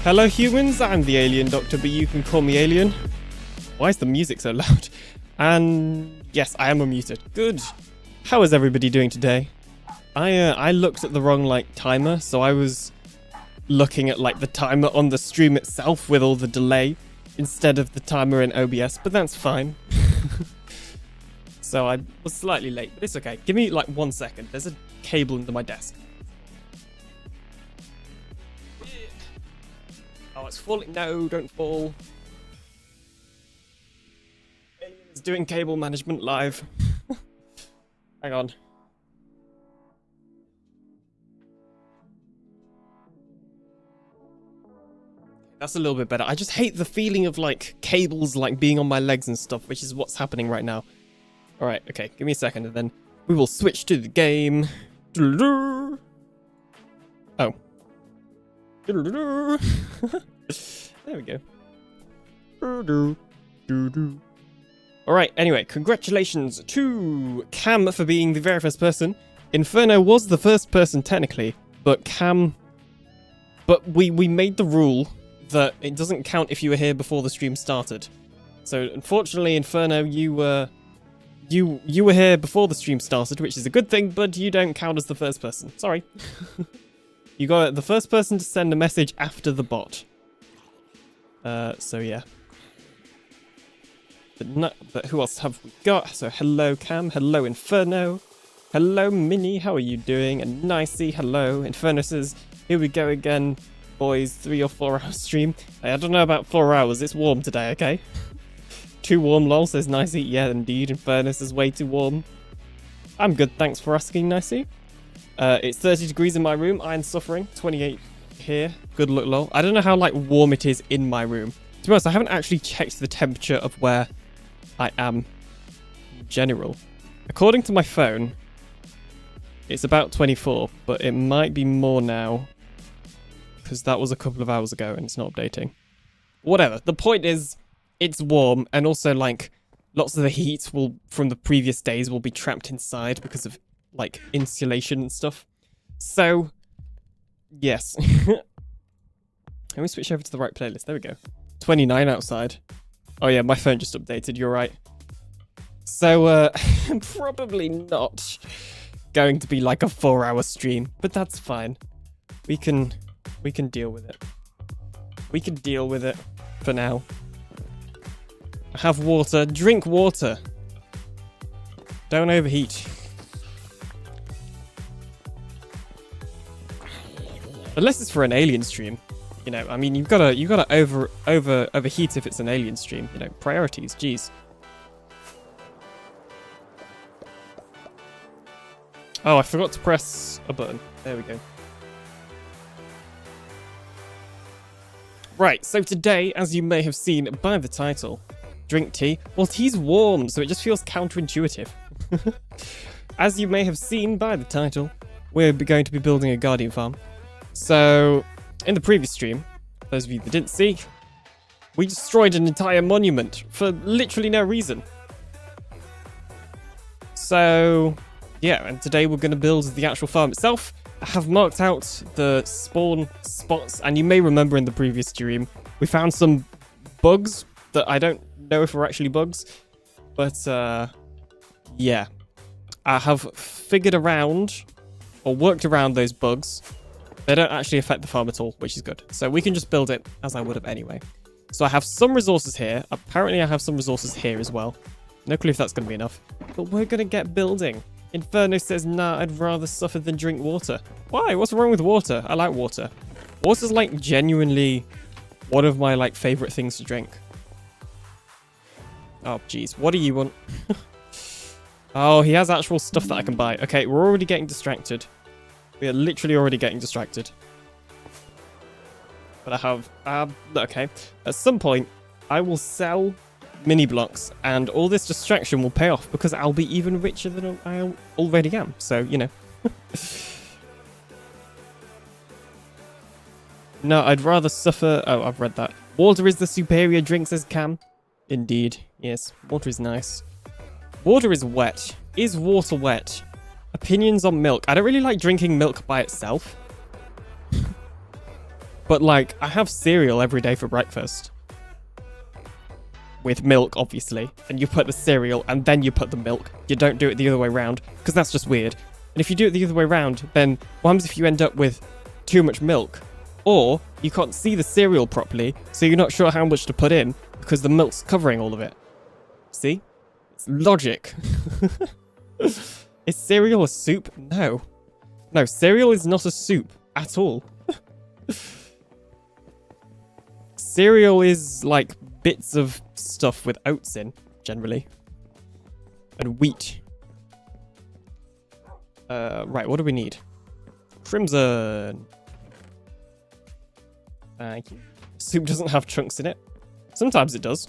Hello humans, I'm the AlienDoctor, but you can call me Alien. Why is the music so loud? And yes, I am unmuted. Good. How is everybody doing today? I looked at the wrong like timer, so I was looking at like the timer on the stream itself with all the delay instead of the timer in OBS, but that's fine. So I was slightly late, but it's okay. Give me like 1 second. There's a cable under my desk. Oh, it's falling. No, don't fall. Alien's doing cable management live. Hang on. That's a little bit better. I just hate the feeling of like cables like being on my legs and stuff, which is what's happening right now. All right, okay, give me a second and then we will switch to the game. Oh. There we go. All right, anyway, congratulations to Cam for being the very first person. Inferno was the first person technically, but we made the rule that it doesn't count if you were here before the stream started. So unfortunately, Inferno, you were here before the stream started, which is a good thing, but you don't count as the first person. Sorry. You got the first person to send a message after the bot. So yeah. But who else have we got? So hello Cam, hello Inferno, hello Minnie, how are you doing? And Nicey, hello. Inferno says, here we go again, boys, 3 or 4 hour stream. Hey, I don't know about 4 hours, it's warm today, okay? Too warm, lol, says Nicey. Yeah, indeed, Inferno says way too warm. I'm good, thanks for asking, Nicey. It's 30 degrees in my room, I'm suffering. 28 here, good luck, lol. I don't know how, like, warm it is in my room. To be honest, I haven't actually checked the temperature of where I am in general. According to my phone, it's about 24, but it might be more now because that was a couple of hours ago and it's not updating. Whatever. The point is, it's warm, and also like lots of the heat will from the previous days will be trapped inside because of like insulation and stuff. So, yes. Let me switch over to the right playlist. There we go. 29 outside. Oh yeah, my phone just updated, you're right. So, probably not going to be like a 4-hour stream, but that's fine. We can deal with it. We can deal with it for now. Have water, drink water. Don't overheat. Unless it's for an alien stream. You know, I mean, you've got to overheat if it's an alien stream. You know, priorities. Jeez. Oh, I forgot to press a button. There we go. Right. So today, as you may have seen by the title, drink tea. Well, tea's warm, so it just feels counterintuitive. As you may have seen by the title, we're going to be building a guardian farm. So, in the previous stream, those of you that didn't see, we destroyed an entire monument for literally no reason. So, yeah, and today we're going to build the actual farm itself. I have marked out the spawn spots, and you may remember in the previous stream, we found some bugs that I don't know if were actually bugs, but yeah. I have figured around, or worked around those bugs. They don't actually affect the farm at all, which is good. So we can just build it as I would have anyway. So I have some resources here. Apparently I have some resources here as well. No clue if that's going to be enough. But we're going to get building. Inferno says, nah, I'd rather suffer than drink water. Why? What's wrong with water? I like water. Water's like genuinely one of my like favorite things to drink. Oh, jeez. What do you want? Oh, he has actual stuff that I can buy. Okay, we're already getting distracted. We are literally already getting distracted. But I have... okay. At some point, I will sell mini blocks, and all this distraction will pay off because I'll be even richer than I already am. So, you know. No, I'd rather suffer... Oh, I've read that. Water is the superior drink, says Cam. Indeed. Yes, water is nice. Water is wet. Is water wet? Opinions on milk. I don't really like drinking milk by itself. But, like, I have cereal every day for breakfast. with milk, obviously, and you put the cereal and then you put the milk. You don't do it the other way around, because that's just weird. And if you do it the other way around, then what happens if you end up with too much milk? Or you can't see the cereal properly, so you're not sure how much to put in because the milk's covering all of it. See? It's logic. Is cereal a soup? No. No, cereal is not a soup at all. Cereal is like bits of stuff with oats in, generally. And wheat. Right, what do we need? Crimson. Thank you. Soup doesn't have chunks in it. Sometimes it does.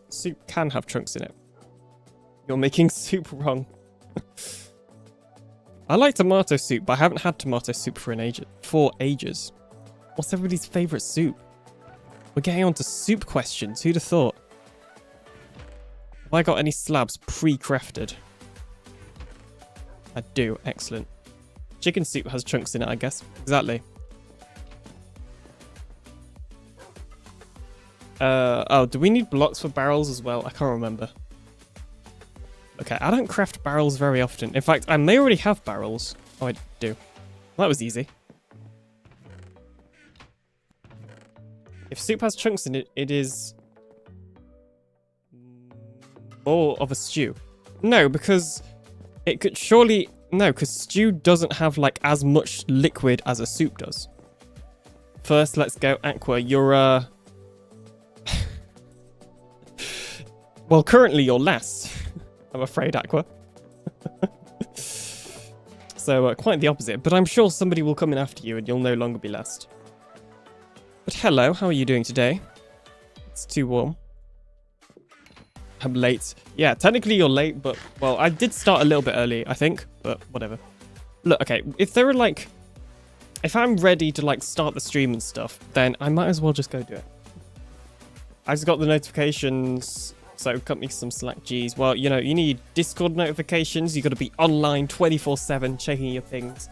Soup can have chunks in it. You're making soup wrong. I like tomato soup, but I haven't had tomato soup for ages. What's everybody's favourite soup? We're getting on to soup questions. Who'd have thought? Have I got any slabs pre-crafted? I do. Excellent. Chicken soup has chunks in it, I guess. Exactly. Oh, do we need blocks for barrels as well? I can't remember. Okay, I don't craft barrels very often. In fact, I may already have barrels. Oh, I do. Well, that was easy. If soup has chunks in it, it is more of a stew. No, because it could surely... No, because stew doesn't have, like, as much liquid as a soup does. First, let's go Aqua. You're, well, currently you're last. I'm afraid, Aqua. So, quite the opposite. But I'm sure somebody will come in after you and you'll no longer be last. But hello, how are you doing today? It's too warm. I'm late. Yeah, technically you're late, but, well, I did start a little bit early, I think. But, whatever. Look, okay, if there are, like... If I'm ready to, like, start the stream and stuff, then I might as well just go do it. I just got the notifications... So cut me some slack, G's. Well, you know, you need Discord notifications. You got to be online 24/7 checking your things.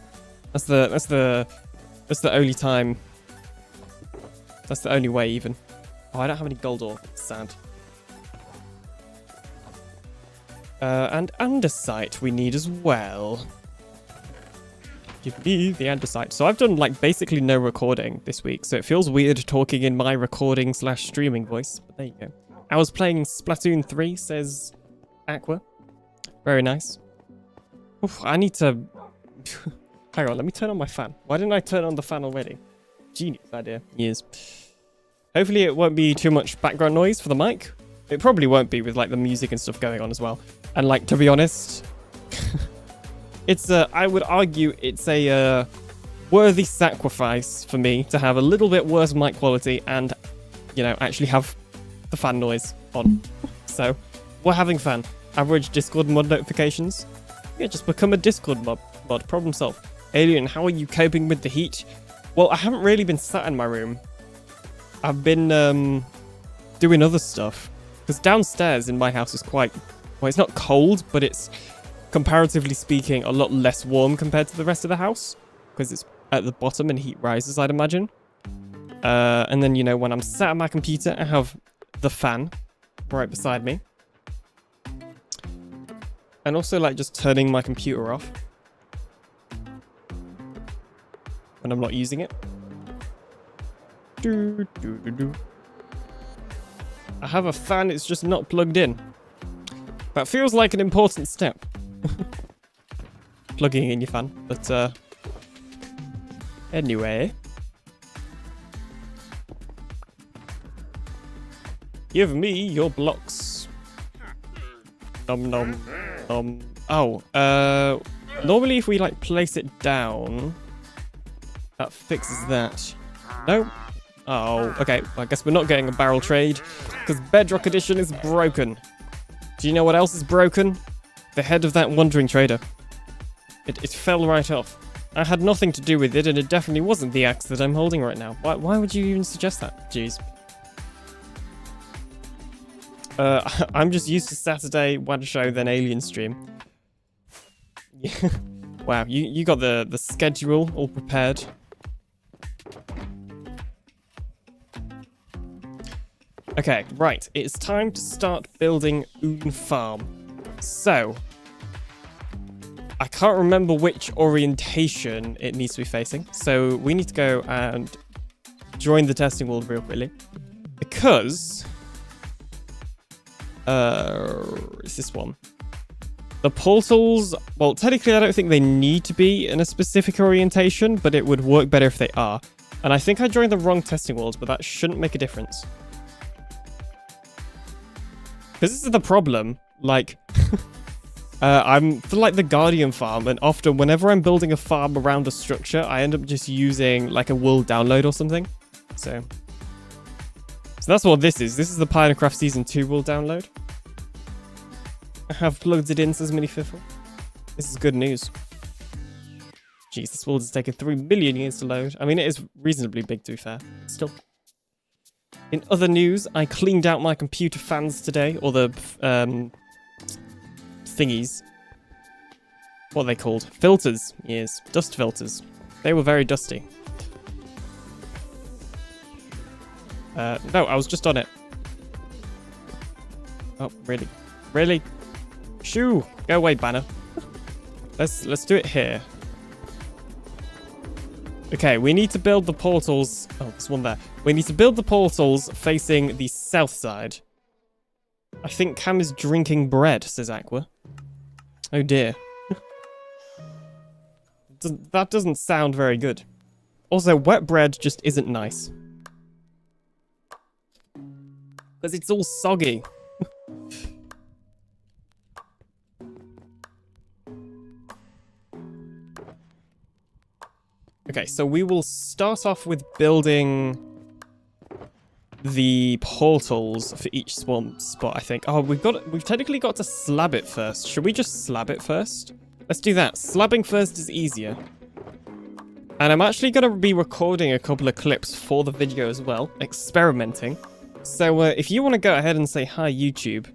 That's the only time. That's the only way, even. Oh, I don't have any gold ore. Sad. And andesite we need as well. Give me the andesite. So I've done like basically no recording this week, so it feels weird talking in my recording / streaming voice. But there you go. I was playing Splatoon 3, says Aqua. Very nice. Oof, I need to... Hang on, let me turn on my fan. Why didn't I turn on the fan already? Genius idea. Yes. Hopefully it won't be too much background noise for the mic. It probably won't be with like the music and stuff going on as well. And like, to be honest, it's I would argue it's a worthy sacrifice for me to have a little bit worse mic quality and, you know, actually have the fan noise on. So we're having fun. Average Discord mod notifications. Yeah, just become a Discord mod. Problem solved. Alien, how are you coping with the heat? Well, I haven't really been sat in my room. I've been doing other stuff. Because downstairs in my house is quite... Well, it's not cold, but it's, comparatively speaking, a lot less warm compared to the rest of the house. Because it's at the bottom and heat rises, I'd imagine. And then, you know, when I'm sat at my computer, I have the fan right beside me. And also, like, just turning my computer off when I'm not using it. I have a fan, it's just not plugged in. That feels like an important step. Plugging in your fan. But, anyway. Give me your blocks. Nom nom nom. Oh, normally if we like place it down, that fixes that. No? Oh, okay. I guess we're not getting a barrel trade because Bedrock Edition is broken. Do you know what else is broken? The head of that wandering trader. It fell right off. I had nothing to do with it, and it definitely wasn't the axe that I'm holding right now. Why would you even suggest that? Jeez. I'm just used to Saturday, one show, then Alien stream. Yeah. Wow, you got the schedule all prepared. Okay, right. It's time to start building Oon Farm. So, I can't remember which orientation it needs to be facing. So, we need to go and join the testing world real quickly. Because... it's this one. The portals... Well, technically, I don't think they need to be in a specific orientation, but it would work better if they are. And I think I joined the wrong testing world, but that shouldn't make a difference. Because this is the problem, like, I'm for like the Guardian farm, and often whenever I'm building a farm around a structure, I end up just using like a world download or something. So that's what this is. This is the PinaCraft Season 2 world download. I have plugged it in, says Minififfle. This is good news. Jeez, this world has taken 3 million years to load. I mean, it is reasonably big to be fair. Still. In other news, I cleaned out my computer fans today, or the thingies. What are they called? Filters. Yes, dust filters. They were very dusty. No, I was just on it. Oh, really? Really? Shoo! Go away, banner. Let's do it here. Okay, we need to build the portals. Oh, there's one there. We need to build the portals facing the south side. I think Cam is drinking bread, says Aqua. Oh dear. That doesn't sound very good. Also, wet bread just isn't nice. Because it's all soggy. Okay, so we will start off with building the portals for each swamp spot, I think. Oh, we've technically got to slab it first. Should we just slab it first? Let's do that. Slabbing first is easier. And I'm actually going to be recording a couple of clips for the video as well, experimenting. So if you want to go ahead and say hi, YouTube,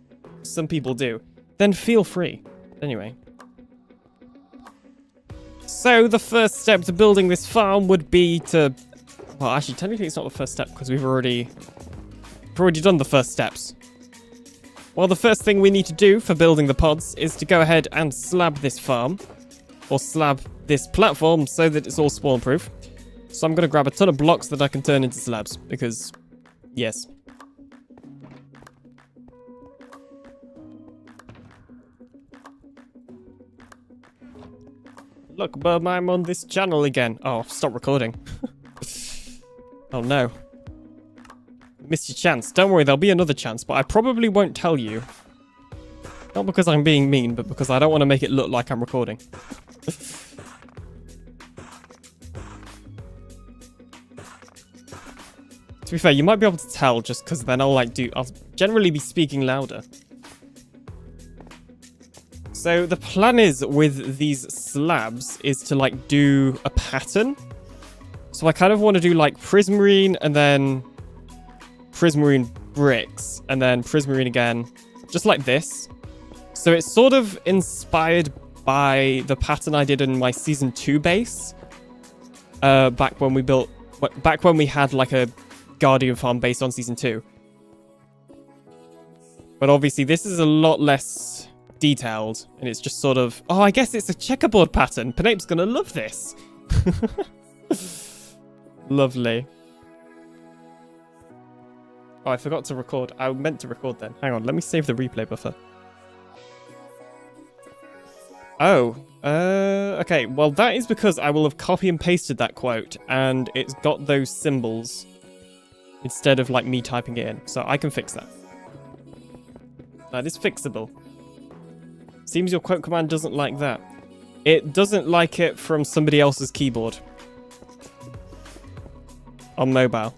some people do, then feel free. Anyway. So the first step to building this farm would be to... Well, actually, technically it's not the first step because we've already done the first steps. Well, the first thing we need to do for building the pods is to go ahead and slab this farm. Or slab this platform so that it's all spawn-proof. So I'm going to grab a ton of blocks that I can turn into slabs because, yes. Look, Bum, I'm on this channel again. Oh, stop recording. Oh no. Missed your chance. Don't worry, there'll be another chance, but I probably won't tell you. Not because I'm being mean, but because I don't want to make it look like I'm recording. To be fair, you might be able to tell just because then I'll generally be speaking louder. So the plan is with these slabs is to like do a pattern. So I kind of want to do like prismarine and then prismarine bricks and then prismarine again, just like this. So it's sort of inspired by the pattern I did in my season 2 base. Back when we had like a Guardian farm based on season 2. But obviously this is a lot less detailed, and it's just sort of... Oh, I guess it's a checkerboard pattern. Penape's gonna love this. Lovely. Oh, I forgot to record. I meant to record then. Hang on, let me save the replay buffer. Oh, okay. Well, that is because I will have copy and pasted that quote, and it's got those symbols instead of, like, me typing it in. So I can fix that. That is fixable. Seems your quote command doesn't like that. It doesn't like it from somebody else's keyboard. On mobile.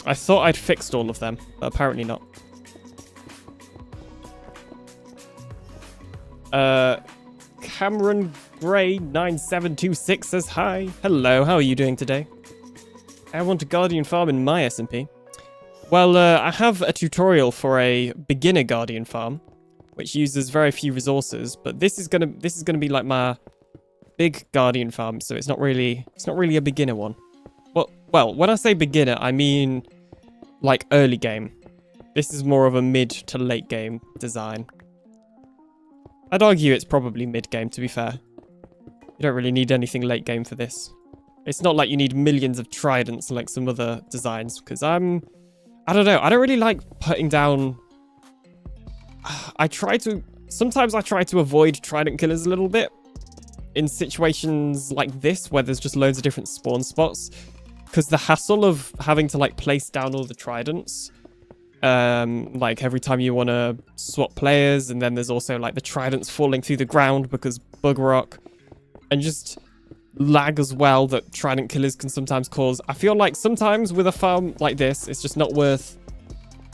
I thought I'd fixed all of them, but apparently not. Cameron Gray 9726 says hi. Hello, how are you doing today? I want a Guardian farm in my SMP. Well, I have a tutorial for a beginner Guardian farm, which uses very few resources, but this is gonna be like my big Guardian farm, so it's not really a beginner one. Well, when I say beginner, I mean like early game. This is more of a mid to late game design. I'd argue it's probably mid game, to be fair. You don't really need anything late game for this. It's not like you need millions of tridents like some other designs, because I don't know, I don't really like putting down... Sometimes I try to avoid trident killers a little bit in situations like this, where there's just loads of different spawn spots, because the hassle of having to like place down all the tridents, like every time you want to swap players, and then there's also like the tridents falling through the ground because bug rock, and just lag as well that trident killers can sometimes cause. I feel like sometimes with a farm like this, it's just not worth,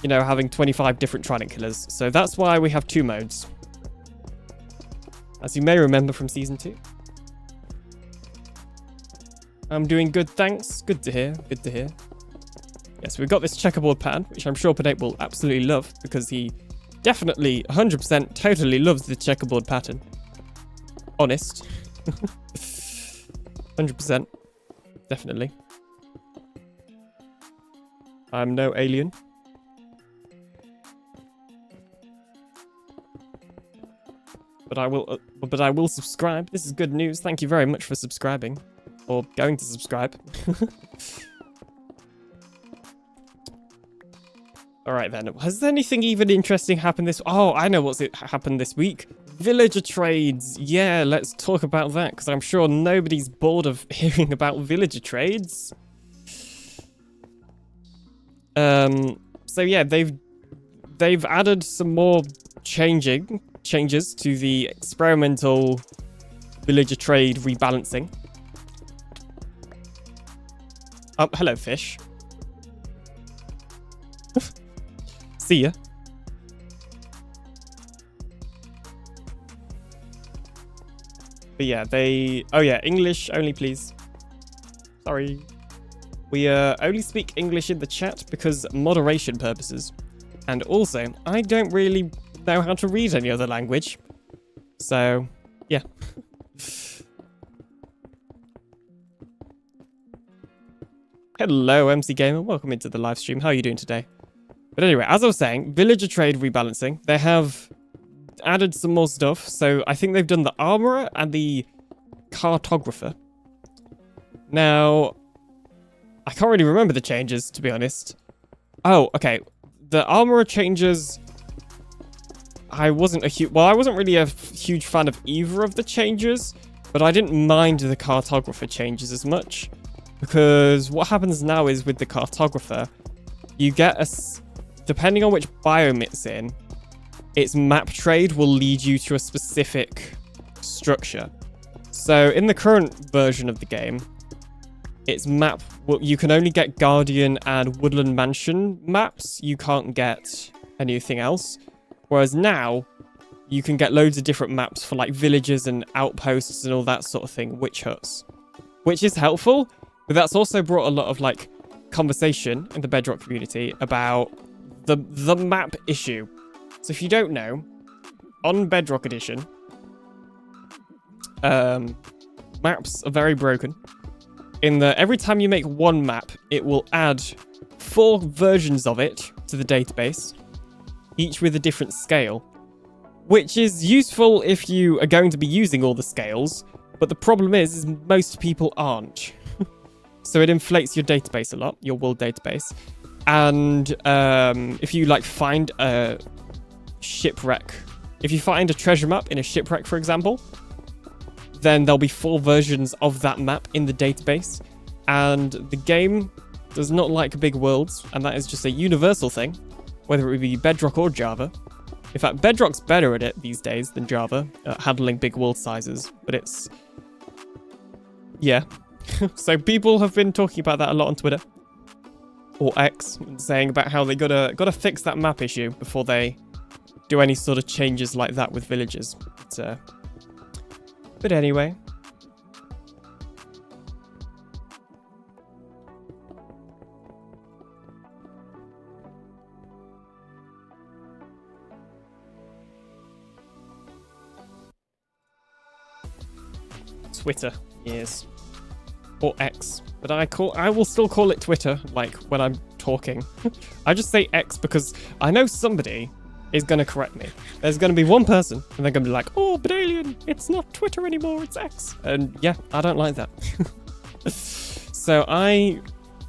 you know, having 25 different trident killers. So that's why we have 2 modes, as you may remember from Season 2. I'm doing good, thanks. Good to hear, good to hear. Yes, we've got this checkerboard pattern, which I'm sure Pinate will absolutely love, because he definitely, 100%, totally loves the checkerboard pattern. Honest. 100%. Definitely. I'm no alien. But I will subscribe. This is good news. Thank you very much for subscribing. Or going to subscribe. Alright then. Has anything even interesting happened this... Oh, I know what's happened this week. Villager trades. Yeah, let's talk about that, because I'm sure nobody's bored of hearing about villager trades. So yeah, they've added some more changes to the experimental villager trade rebalancing. Oh, hello, fish. See ya. But yeah, oh yeah, English only, please. Sorry. We only speak English in the chat because moderation purposes. And also, I don't really know how to read any other language. So, yeah. Hello, MC Gamer. Welcome into the live stream. How are you doing today? But anyway, as I was saying, villager trade rebalancing. They have added some more stuff. So I think they've done the armorer and the cartographer. Now, I can't really remember the changes, to be honest. Oh, okay. The armorer changes... I wasn't really a huge fan of either of the changes, but I didn't mind the cartographer changes as much. Because what happens now is with the cartographer, you get depending on which biome it's in, its map trade will lead you to a specific structure. So in the current version of the game, its map, you can only get Guardian and Woodland Mansion maps. You can't get anything else. Whereas now, you can get loads of different maps for like villages and outposts and all that sort of thing, witch huts. Which is helpful, but that's also brought a lot of like conversation in the Bedrock community about the map issue. So if you don't know, on Bedrock Edition, maps are very broken. In that every time you make one map, it will add 4 versions of it to the database, each with a different scale, which is useful if you are going to be using all the scales, but the problem is most people aren't. So it inflates your database a lot, your world database. And if you like find a shipwreck, if you find a treasure map in a shipwreck, for example, then there'll be 4 versions of that map in the database. And the game does not like big worlds, and that is just a universal thing, whether it be Bedrock or Java. In fact, Bedrock's better at it these days than Java, at handling big world sizes, but it's... yeah. So people have been talking about that a lot on Twitter. Or X, saying about how they gotta fix that map issue before they do any sort of changes like that with villages. But anyway. Twitter, yes. or X, but I will still call it Twitter, like when I'm talking. I just say X because I know somebody is going to correct me. There's going to be one person, and they're going to be like, oh, but Alien, it's not Twitter anymore, it's X. And yeah, I don't like that. So I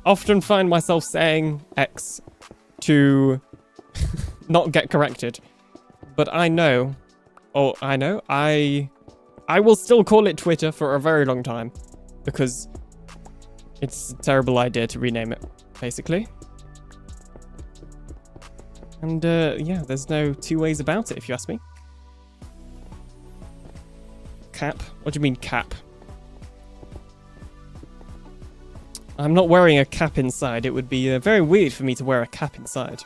often find myself saying X to not get corrected. But I will still call it Twitter for a very long time, because it's a terrible idea to rename it, basically. And yeah, there's no two ways about it, if you ask me. Cap? What do you mean cap? I'm not wearing a cap inside. It would be very weird for me to wear a cap inside.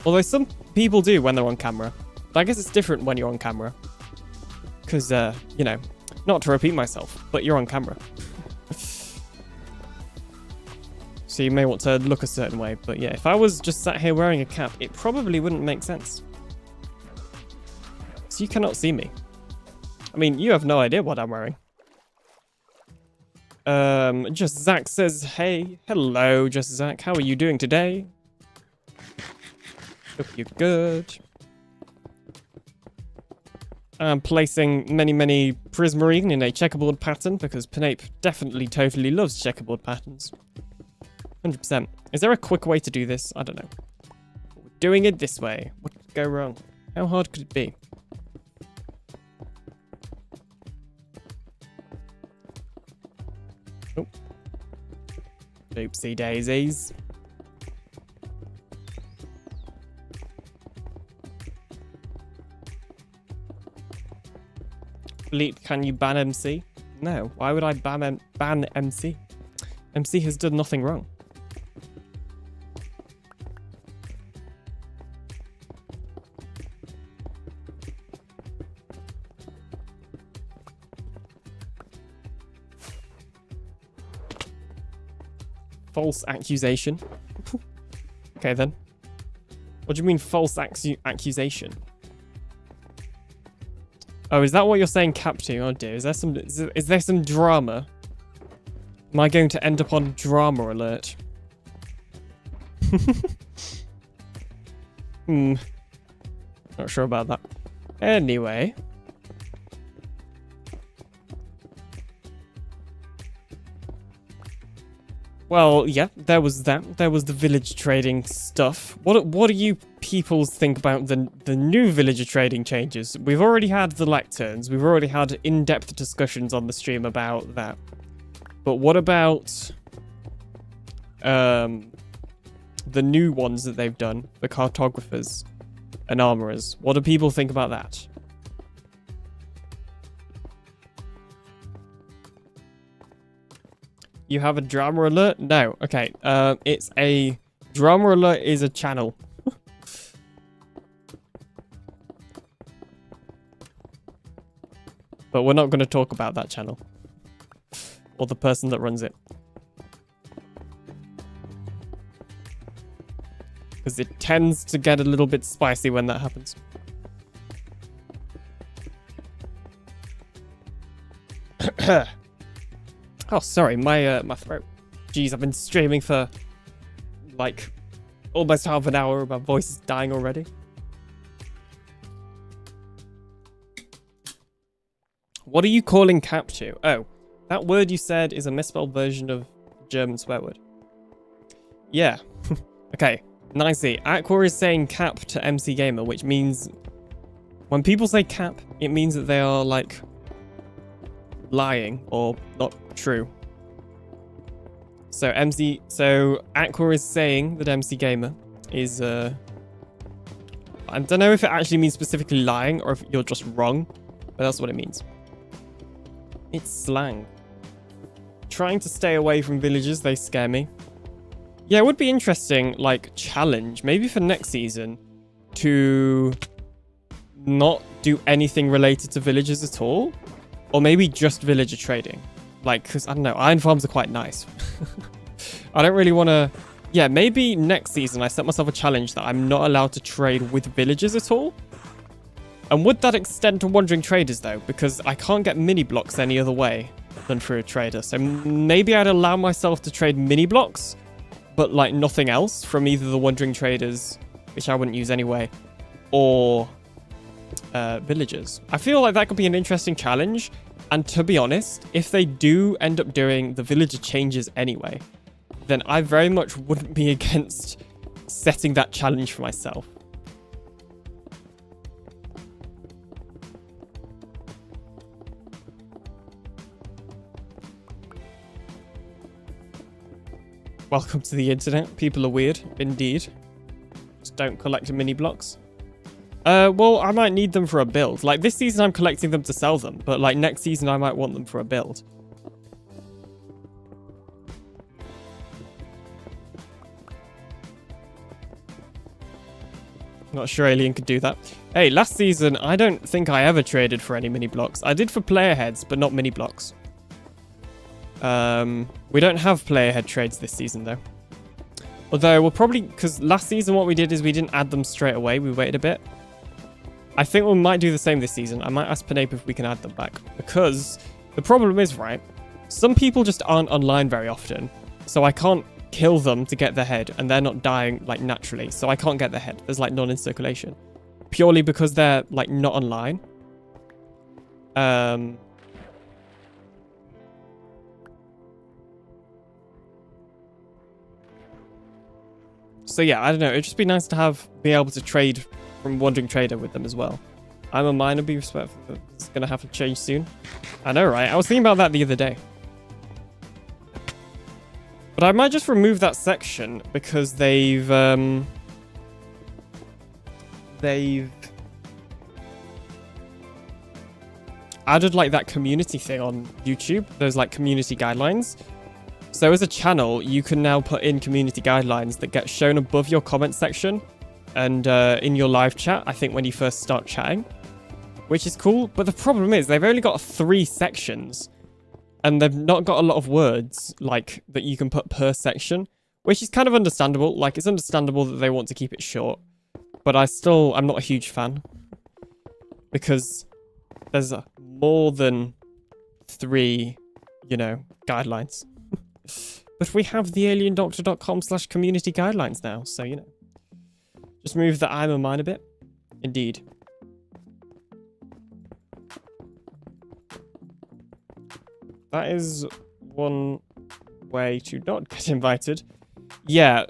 Although some people do when they're on camera. But I guess it's different when you're on camera. Because, you know, not to repeat myself, but you're on camera. So you may want to look a certain way. But yeah, if I was just sat here wearing a cap, it probably wouldn't make sense. So you cannot see me. I mean, you have no idea what I'm wearing. Just Zach says, hey, hello, Just Zach. How are you doing today? Hope you're good. I'm placing many prismarine in a checkerboard pattern because Pinape definitely totally loves checkerboard patterns. 100%. Is there a quick way to do this? I don't know. We're doing it this way. What could go wrong? How hard could it be? Oh. Oopsie daisies. Bleep, can you ban MC? No. Why would I ban MC? MC has done nothing wrong. False accusation. Okay then. What do you mean false accusation? Oh, is that what you're saying cap to? Oh dear, is there some drama? Am I going to end up on drama alert? Not sure about that. Anyway. Well, yeah, there was that. There was the villager trading stuff. What do you people think about the new villager trading changes? We've already had the lecterns. We've already had in-depth discussions on the stream about that. But what about the new ones that they've done, the cartographers and armorers? What do people think about that? You have a drama alert? No. Okay. It's a drama alert is a channel. But we're not going to talk about that channel. Or the person that runs it. Because it tends to get a little bit spicy when that happens. Oh, sorry, my throat. Jeez, I've been streaming for like almost half an hour. My voice is dying already. What are you calling cap to? Oh, that word you said is a misspelled version of German swear word. Yeah. Okay, nicely. Aqua is saying cap to MC Gamer, which means when people say cap, it means that they are like lying or not true. So Aqua is saying that MC Gamer is I don't know if it actually means specifically lying or if you're just wrong, but that's what it means. It's slang. Trying to stay away from villagers, they scare me. Yeah, it would be interesting, like, challenge, maybe for next season, to not do anything related to villagers at all. Or maybe just villager trading. Like, because, I don't know, iron farms are quite nice. I don't really want to... Yeah, maybe next season I set myself a challenge that I'm not allowed to trade with villagers at all. And would that extend to wandering traders, though? Because I can't get mini blocks any other way. than through a trader. So maybe I'd allow myself to trade mini blocks, but like nothing else from either the wandering traders, which I wouldn't use anyway, or villagers. I feel like that could be an interesting challenge. And to be honest, if they do end up doing the villager changes anyway, then I very much wouldn't be against setting that challenge for myself. Welcome to the internet. People are weird, indeed. Just don't collect mini blocks. Well, I might need them for a build. Like, this season I'm collecting them to sell them, but like next season I might want them for a build. Not sure Alien could do that. Hey, last season, I don't think I ever traded for any mini blocks. I did for player heads, but not mini blocks. We don't have player head trades this season, though. Although, we'll probably... Because last season what we did is we didn't add them straight away. We waited a bit. I think we might do the same this season. I might ask Pinape if we can add them back. Because the problem is, right, some people just aren't online very often. So I can't kill them to get their head. And they're not dying, like, naturally. So I can't get their head. There's, like, none in circulation. Purely because they're, like, not online. So yeah, I don't know. It'd just be nice to be able to trade from Wandering Trader with them as well. I'm a miner, be respectful. It's going to have to change soon. I know, right? I was thinking about that the other day. But I might just remove that section because they've added like that community thing on YouTube. There's like community guidelines. So as a channel, you can now put in community guidelines that get shown above your comment section and in your live chat, I think when you first start chatting, which is cool. But the problem is they've only got 3 sections and they've not got a lot of words like that you can put per section, which is kind of understandable. Like, it's understandable that they want to keep it short, but I'm not a huge fan because there's more than 3, guidelines. But we have TheAlienDoctor.com/community guidelines now, so, just move the I'm a mine a bit. Indeed. That is one way to not get invited. Yeah,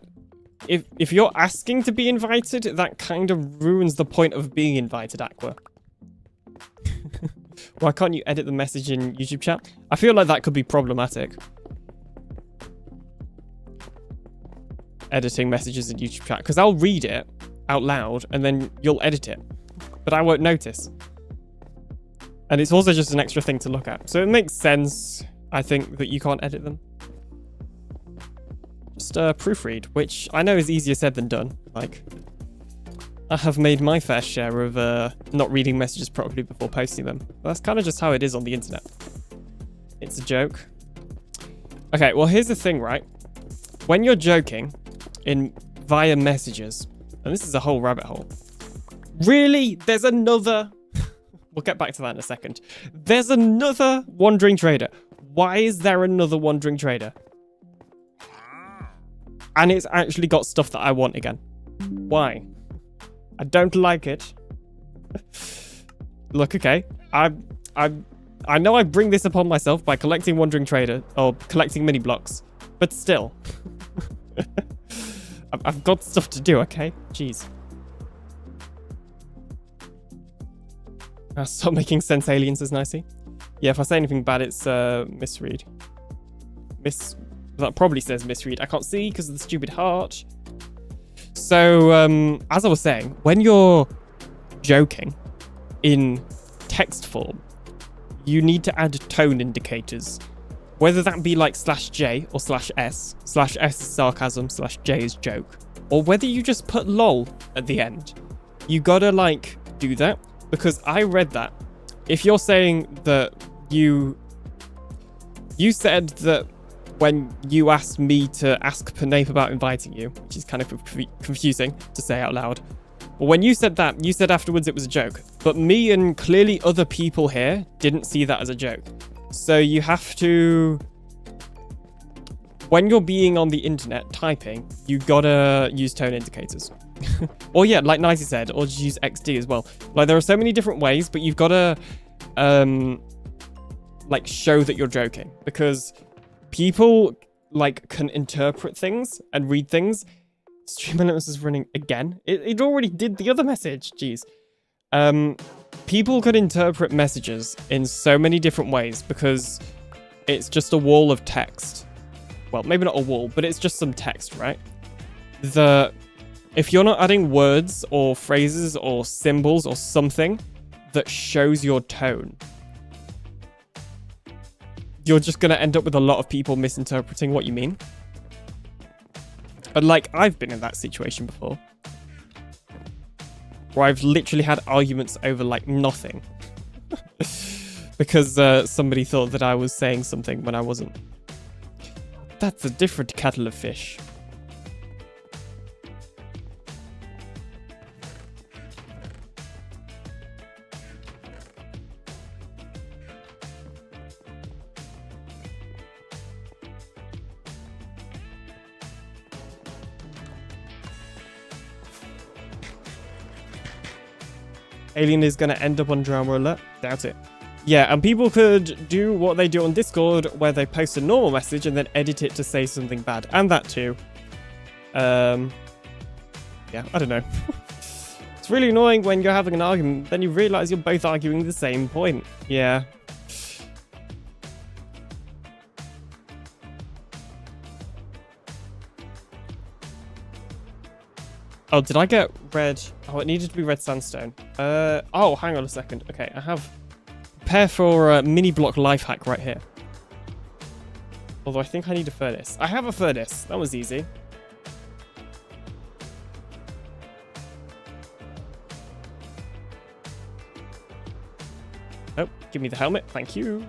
if you're asking to be invited, that kind of ruins the point of being invited, Aqua. Why can't you edit the message in YouTube chat? I feel like that could be problematic. Editing messages in YouTube chat, because I'll read it out loud and then you'll edit it, but I won't notice. And it's also just an extra thing to look at. So it makes sense, I think, that you can't edit them. Just proofread, which I know is easier said than done. Like, I have made my fair share of not reading messages properly before posting them. That's kind of just how it is on the internet. It's a joke. Okay, well, here's the thing, right? When you're joking via messages, and this is a whole rabbit hole. Really? There's another... We'll get back to that in a second. There's another Wandering Trader. Why is there another Wandering Trader? And it's actually got stuff that I want again. Why? I don't like it. Look, okay. I know I bring this upon myself by collecting Wandering Trader or collecting mini blocks, but still. I've got stuff to do, okay? Jeez. Stop making sense, Alien, says Nicey. Yeah, if I say anything bad, it's misread. That probably says misread. I can't see because of the stupid heart. So, as I was saying, when you're joking in text form, you need to add tone indicators. Whether that be like /J or /S. /S is sarcasm, /J is joke. Or whether you just put lol at the end. You gotta, like, do that. Because I read that. If you're saying that you said that when you asked me to ask Pinape about inviting you, which is kind of confusing to say out loud. But when you said that, you said afterwards it was a joke. But me and clearly other people here didn't see that as a joke. So you have to... When you're being on the internet typing, you gotta use tone indicators. Or yeah, like Nicey said, or just use XD as well. Like there are so many different ways, but you've gotta like show that you're joking, because people like can interpret things and read things. Stream Elements is running again. It already did the other message. Jeez. People could interpret messages in so many different ways because it's just a wall of text. Well, maybe not a wall, but it's just some text, right? If you're not adding words or phrases or symbols or something that shows your tone, you're just going to end up with a lot of people misinterpreting what you mean. And like, I've been in that situation before, where I've literally had arguments over like nothing because somebody thought that I was saying something when I wasn't. That's a different kettle of fish. Alien is going to end up on drama alert. Doubt it. Yeah, and people could do what they do on Discord, where they post a normal message and then edit it to say something bad. And that too. Yeah, I don't know. It's really annoying when you're having an argument, then you realize you're both arguing the same point. Yeah. Oh, did I get red? Oh, it needed to be red sandstone. Oh, hang on a second. Okay, I have prepare for a mini block life hack right here. Although I think I need a furnace. I have a furnace. That was easy. Oh, give me the helmet. Thank you.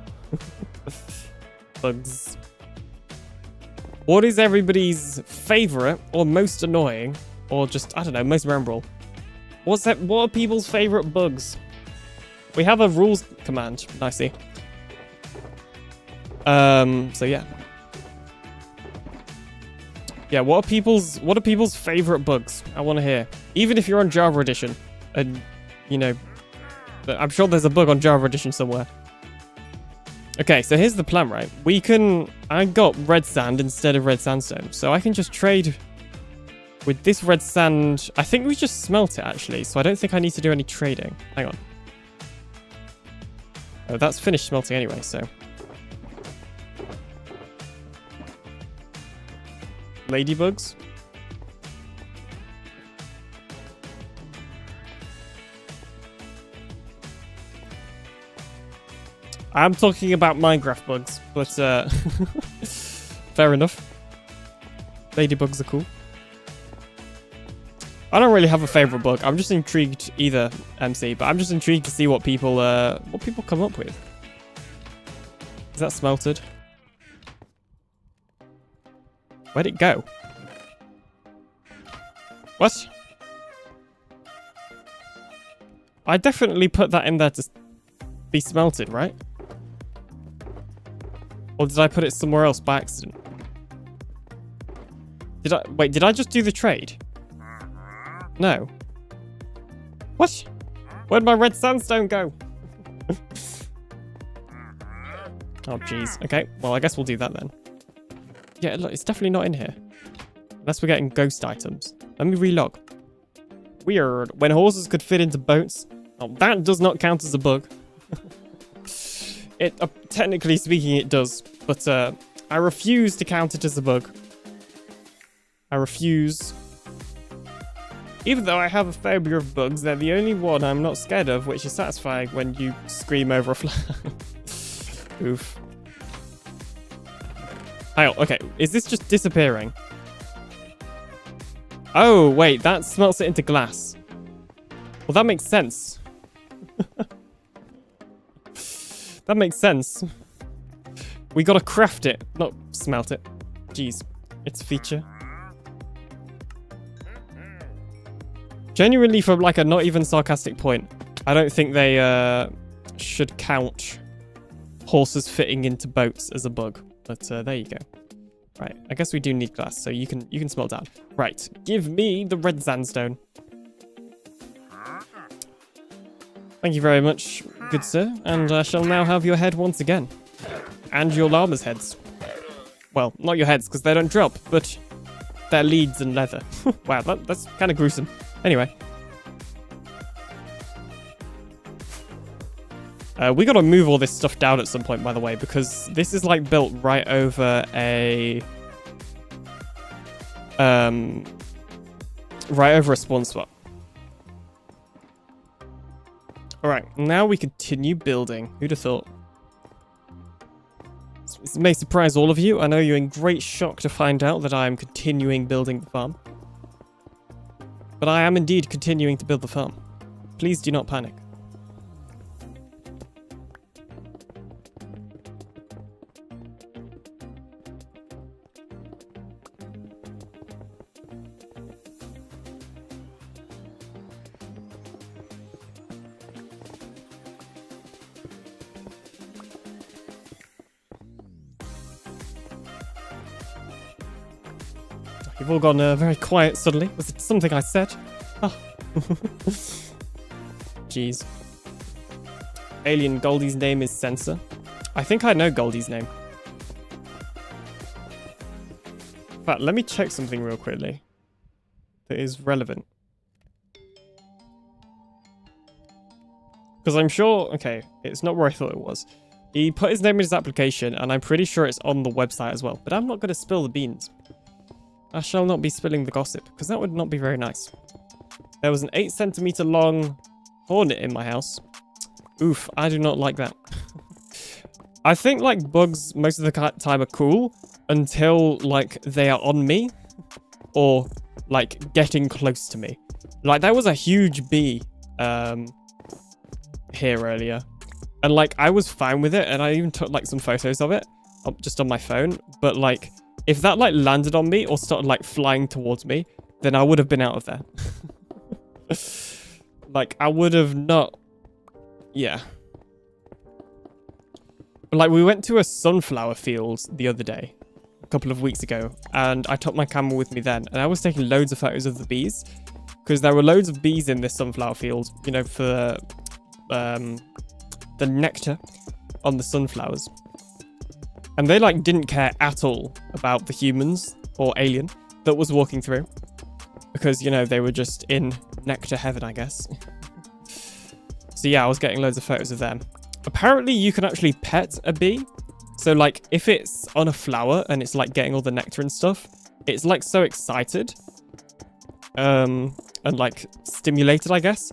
Bugs. What is everybody's favorite or most annoying or just, I don't know, most memorable? What are people's favorite bugs? We have a rules command. Nicey. So yeah. Yeah, what are people's favorite bugs? I want to hear. Even if you're on Java Edition, and you know, I'm sure there's a bug on Java Edition somewhere. Okay, so here's the plan, right? I got red sand instead of red sandstone, so I can just trade with this red sand. I think we just smelt it actually, so I don't think I need to do any trading. Hang on. Oh, that's finished smelting anyway, so. Ladybugs. I'm talking about Minecraft bugs, but fair enough. Ladybugs are cool. I don't really have a favorite bug. I'm just intrigued either, MC, but I'm just intrigued to see what people come up with. Is that smelted? Where'd it go? What? I definitely put that in there to be smelted, right? Or did I put it somewhere else by accident? Did I just do the trade? No. What? Where'd my red sandstone go? Oh, jeez. Okay, well, I guess we'll do that then. Yeah, look, it's definitely not in here. Unless we're getting ghost items. Let me relog. Weird. When horses could fit into boats. Oh, that does not count as a bug. Technically speaking, it does. But I refuse to count it as a bug. I refuse. Even though I have a phobia of bugs, they're the only one I'm not scared of, which is satisfying when you scream over a flag. Oof. Oh, okay. Is this just disappearing? Oh, wait. That smelts it into glass. Well, that makes sense. That makes sense. We gotta craft it, not smelt it. Jeez. It's a feature. Genuinely, from like a not even sarcastic point, I don't think they should count horses fitting into boats as a bug. But there you go. Right, I guess we do need glass, so you can smelt down. Right, give me the red sandstone. Thank you very much, good sir, and I shall now have your head once again. And your llama's heads. Well, not your heads, because they don't drop, but their leads and leather. Wow, that's kind of gruesome. Anyway. We gotta move all this stuff down at some point, by the way, because this is like built right over a... right over a spawn spot. Alright, now we continue building. Who'd have thought? This may surprise all of you. I know you're in great shock to find out that I am continuing building the farm. But I am indeed continuing to build the farm. Please do not panic. You've all gone very quiet suddenly. Was it something I said? Oh. Jeez. Alien, Goldie's name is Sensor. I think I know Goldie's name. In fact, let me check something real quickly that is relevant. Because I'm sure... Okay, it's not where I thought it was. He put his name in his application, and I'm pretty sure it's on the website as well. But I'm not going to spill the beans. I shall not be spilling the gossip, because that would not be very nice. There was an 8cm long hornet in my house. Oof, I do not like that. I think, like, bugs most of the time are cool until, like, they are on me or, like, getting close to me. Like, there was a huge bee here earlier. And, like, I was fine with it, and I even took, like, some photos of it just on my phone. But, like... if that, like, landed on me or started, like, flying towards me, then I would have been out of there. Like, I would have not... Yeah. But, like, we went to a sunflower field the other day, a couple of weeks ago, and I took my camera with me then, and I was taking loads of photos of the bees, because there were loads of bees in this sunflower field, you know, for the nectar on the sunflowers. And they, like, didn't care at all about the humans or alien that was walking through. Because, you know, they were just in nectar heaven, I guess. So, yeah, I was getting loads of photos of them. Apparently, you can actually pet a bee. So, like, if it's on a flower and it's, like, getting all the nectar and stuff, it's, like, so excited. And, like, stimulated, I guess,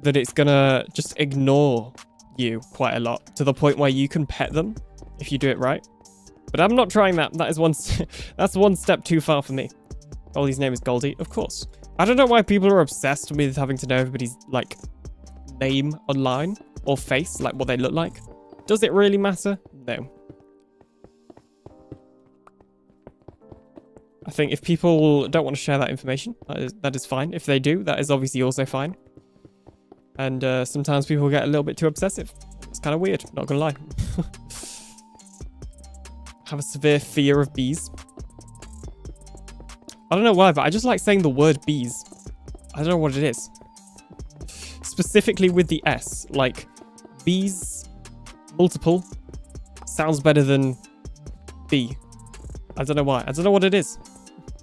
that it's gonna just ignore you quite a lot. To the point where you can pet them if you do it right. But I'm not trying that. That is that's one step too far for me. Goldie's name is Goldie, of course. I don't know why people are obsessed with having to know everybody's, like, name online or face, like what they look like. Does it really matter? No. I think if people don't want to share that information, that is fine. If they do, that is obviously also fine. And sometimes people get a little bit too obsessive. It's kind of weird, not gonna lie. Have a severe fear of bees. I don't know why, but I just like saying the word bees. I don't know what it is. Specifically with the S. Like, bees, multiple, sounds better than bee. I don't know why. I don't know what it is.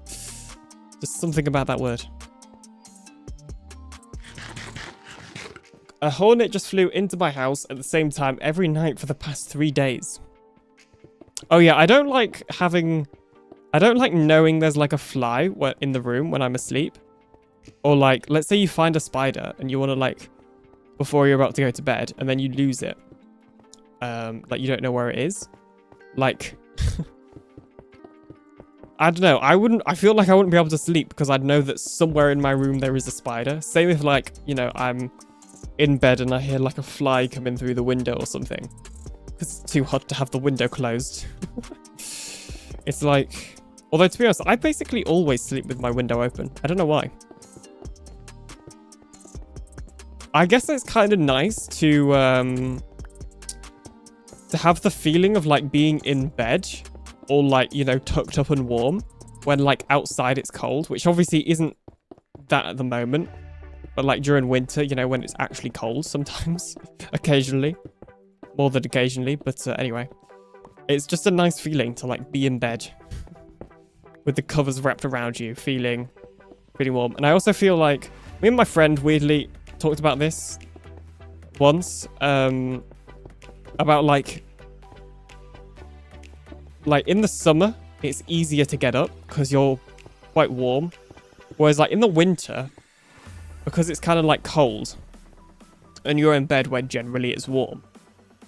Just something about that word. A hornet just flew into my house at the same time every night for the past 3 days. Oh yeah, I don't like knowing there's like a fly in the room when I'm asleep. Or like, let's say you find a spider and you want to like, before you're about to go to bed and then you lose it. Like you don't know where it is. Like, I don't know. I feel like I wouldn't be able to sleep because I'd know that somewhere in my room there is a spider. Same if like, you know, I'm in bed and I hear like a fly come in through the window or something. Because it's too hot to have the window closed. It's like... Although, to be honest, I basically always sleep with my window open. I don't know why. I guess it's kind of nice to to have the feeling of like being in bed or like, you know, tucked up and warm when like outside it's cold, which obviously isn't that at the moment, but like during winter, you know, when it's actually cold sometimes, occasionally, more than occasionally. But anyway, it's just a nice feeling to like be in bed with the covers wrapped around you, feeling pretty warm. And I also feel like me and my friend weirdly talked about this once, about like in the summer it's easier to get up because you're quite warm, whereas like in the winter, because it's kind of like cold and you're in bed when generally it's warm,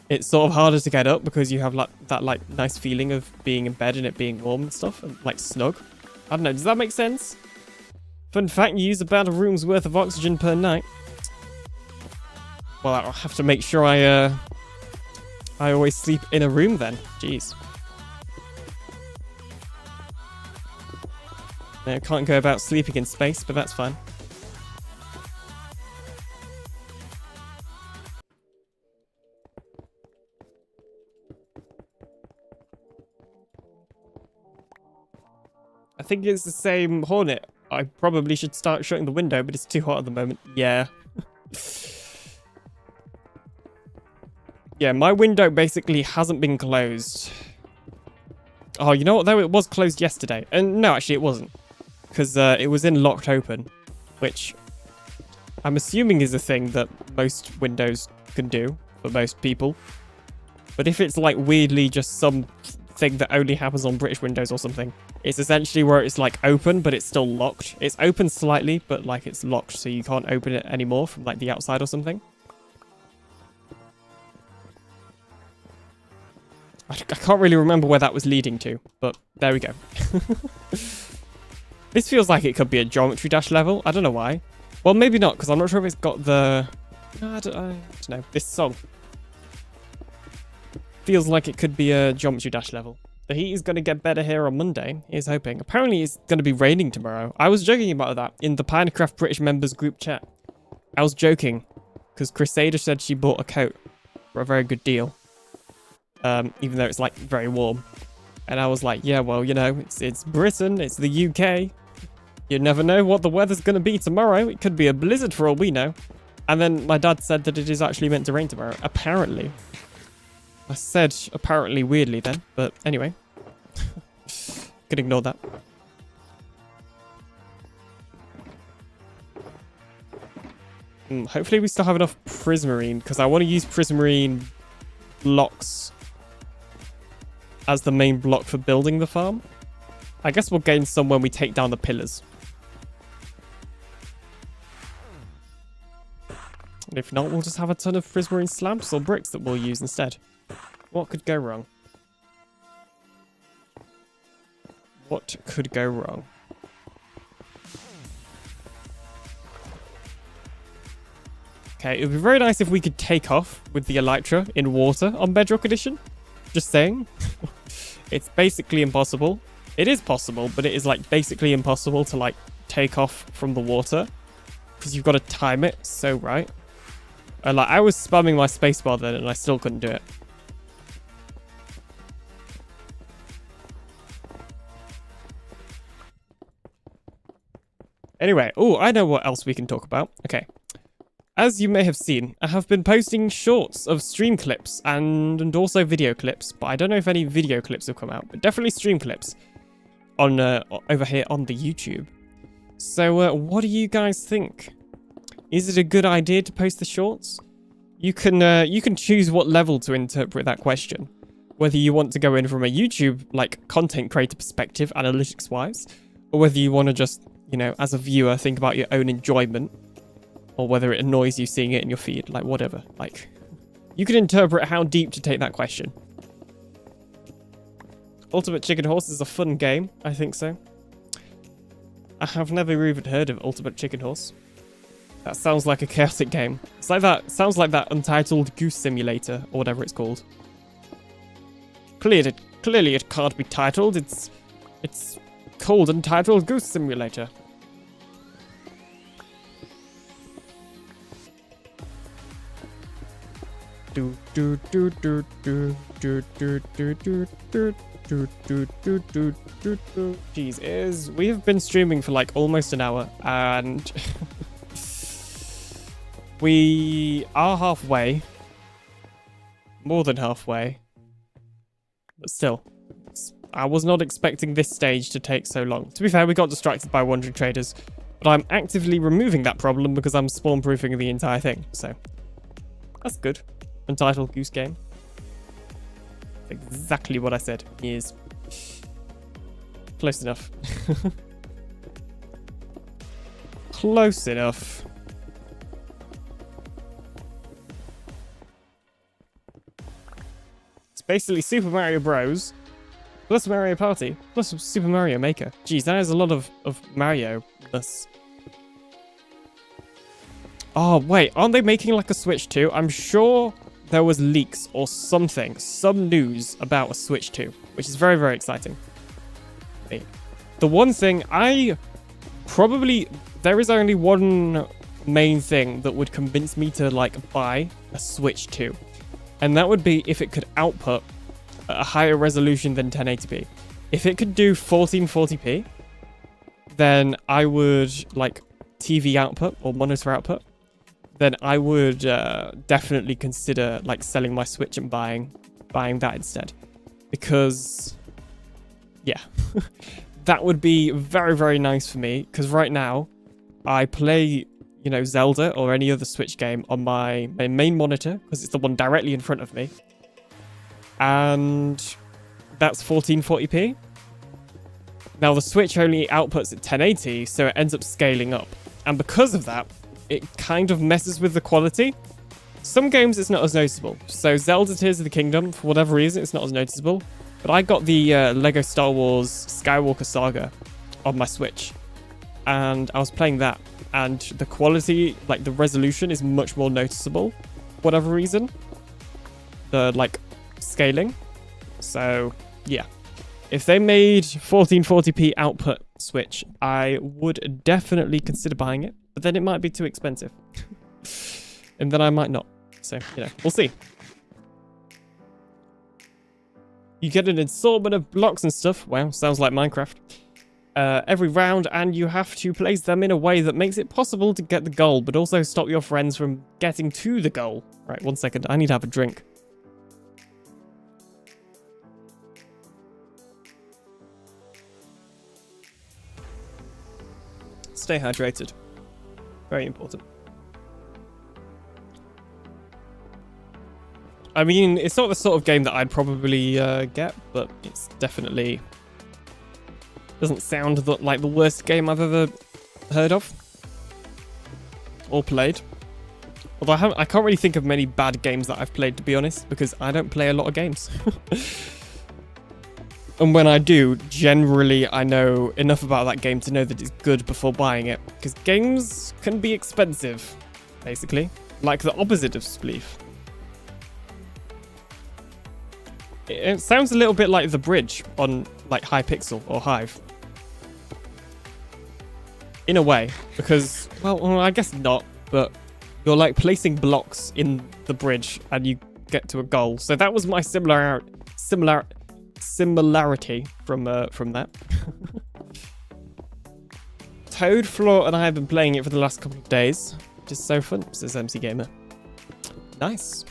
it's sort of harder to get up because you have like that like nice feeling of being in bed and it being warm and stuff and like snug. I don't know, does that make sense? Fun fact, you use about a room's worth of oxygen per night. Well, I'll have to make sure I always sleep in a room then. Jeez. I can't go about sleeping in space, but that's fine. I think it's the same Hornet. I probably should start shutting the window, but it's too hot at the moment. Yeah. Yeah, my window basically hasn't been closed. Oh, you know what, though? It was closed yesterday. And no, actually, it wasn't. Because it was in locked open, which I'm assuming is a thing that most windows can do for most people. But if it's like weirdly just some thing that only happens on British windows or something, it's essentially where it's like open, but it's still locked. It's open slightly, but like it's locked, so you can't open it anymore from like the outside or something. I can't really remember where that was leading to, but there we go. This feels like it could be a Geometry Dash level. I don't know why. Well, maybe not, because I'm not sure if it's got the... I don't know. This song feels like it could be a Geometry Dash level. The heat is going to get better here on Monday. Here's hoping. Apparently, it's going to be raining tomorrow. I was joking about that in the PinaCraft British members group chat. I was joking, because Crusader said she bought a coat for a very good deal. Even though it's like very warm. And I was like, yeah, well, you know, it's Britain, it's the UK. You never know what the weather's going to be tomorrow. It could be a blizzard for all we know. And then my dad said that it is actually meant to rain tomorrow. Apparently. I said apparently weirdly then, but anyway. Could ignore that. Hopefully we still have enough prismarine, because I want to use prismarine blocks as the main block for building the farm. I guess we'll gain some when we take down the pillars. And if not, we'll just have a ton of prismarine slabs or bricks that we'll use instead. What could go wrong? What could go wrong? Okay, it would be very nice if we could take off with the elytra in water on Bedrock Edition. Just saying. It's basically impossible. It is possible, but it is like basically impossible to like take off from the water. Because you've got to time it so right. And like I was spamming my spacebar then and I still couldn't do it. Anyway, oh, I know what else we can talk about. Okay. As you may have seen, I have been posting shorts of stream clips and also video clips, but I don't know if any video clips have come out, but definitely stream clips on over here on the YouTube. So what do you guys think? Is it a good idea to post the shorts? You can choose what level to interpret that question. Whether you want to go in from a YouTube like content creator perspective, analytics wise, or whether you want to just, you know, as a viewer think about your own enjoyment. Or whether it annoys you seeing it in your feed, like whatever. Like, you can interpret how deep to take that question. Ultimate Chicken Horse is a fun game, I think so. I have never even heard of Ultimate Chicken Horse. That sounds like a chaotic game. It's like that, sounds like that Untitled Goose Simulator, or whatever it's called. Clearly it can't be titled, it's called Untitled Goose Simulator. Do do do do do do do do do do. Jeez, we have been streaming for like almost an hour, and we are halfway, more than halfway, but still, I was not expecting this stage to take so long. To be fair, we got distracted by wandering traders, but I'm actively removing that problem because I'm spawn proofing the entire thing, so that's good. Untitled Goose Game. Exactly what I said. Is close enough. Close enough. It's basically Super Mario Bros. Plus Mario Party plus Super Mario Maker. Geez, that is a lot of Mario-ness. Oh wait, aren't they making like a Switch 2? I'm sure there was leaks or something, some news about a Switch 2, which is very, very exciting. The one thing there is only one main thing that would convince me to like buy a Switch 2. And that would be if it could output at a higher resolution than 1080p. If it could do 1440p, then I would like TV output or monitor output. Then I would definitely consider like selling my Switch and buying that instead. Because, yeah, that would be very, very nice for me. Because right now, I play, you know, Zelda or any other Switch game on my main monitor, because it's the one directly in front of me. And that's 1440p. Now, the Switch only outputs at 1080, so it ends up scaling up. And because of that, it kind of messes with the quality. Some games it's not as noticeable. So Zelda Tears of the Kingdom, for whatever reason, it's not as noticeable. But I got the Lego Star Wars Skywalker Saga on my Switch. And I was playing that. And the quality, like the resolution is much more noticeable. For whatever reason. The, like, scaling. So, yeah. If they made 1440p output Switch, I would definitely consider buying it. But then it might be too expensive. And then I might not. So, you know, we'll see. You get an assortment of blocks and stuff. Wow, sounds like Minecraft. Every round, and you have to place them in a way that makes it possible to get the goal, but also stop your friends from getting to the goal. Right, 1 second. I need to have a drink. Stay hydrated. Very important. I mean, it's not the sort of game that I'd probably get, but it's definitely doesn't sound like the worst game I've ever heard of or played. Although I can't really think of many bad games that I've played, to be honest, because I don't play a lot of games. And when I do, generally I know enough about that game to know that it's good before buying it. Because games can be expensive, basically. Like the opposite of Spleef. It sounds a little bit like The Bridge on like Hypixel or Hive. In a way. Because, well, I guess not. But you're like placing blocks in the bridge and you get to a goal. So that was my similarity from that. Toadflaw and I have been playing it for the last couple of days, which is so fun, says MC Gamer. Nice.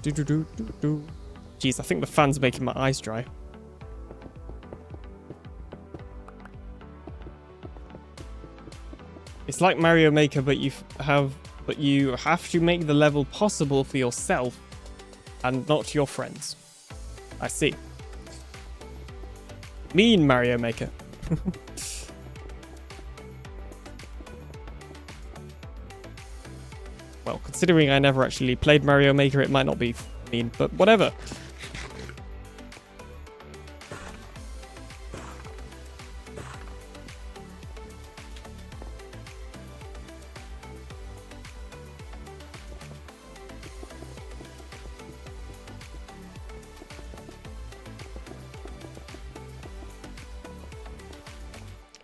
Jeez, I think the fan's making my eyes dry. It's like Mario Maker, but you have to make the level possible for yourself and not your friends. I see. Mean Mario Maker. Well, considering I never actually played Mario Maker, it might not be mean, but whatever.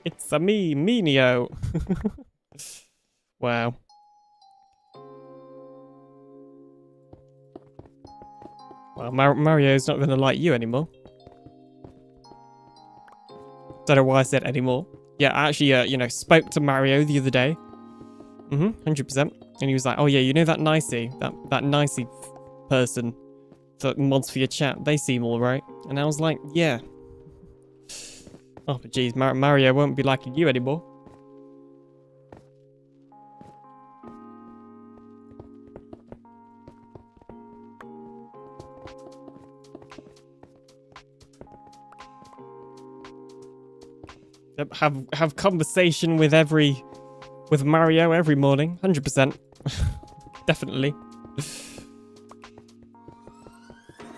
It's a me, Menio. Wow. Well, Mario's not going to like you anymore. Don't know why I said anymore. Yeah, I actually, you know, spoke to Mario the other day. 100%. And he was like, oh yeah, you know that Nicey, that Nicey person that mods for your chat, they seem alright. And I was like, yeah. Oh, but geez, Mario won't be liking you anymore. Have conversation with Mario every morning, 100%. Definitely.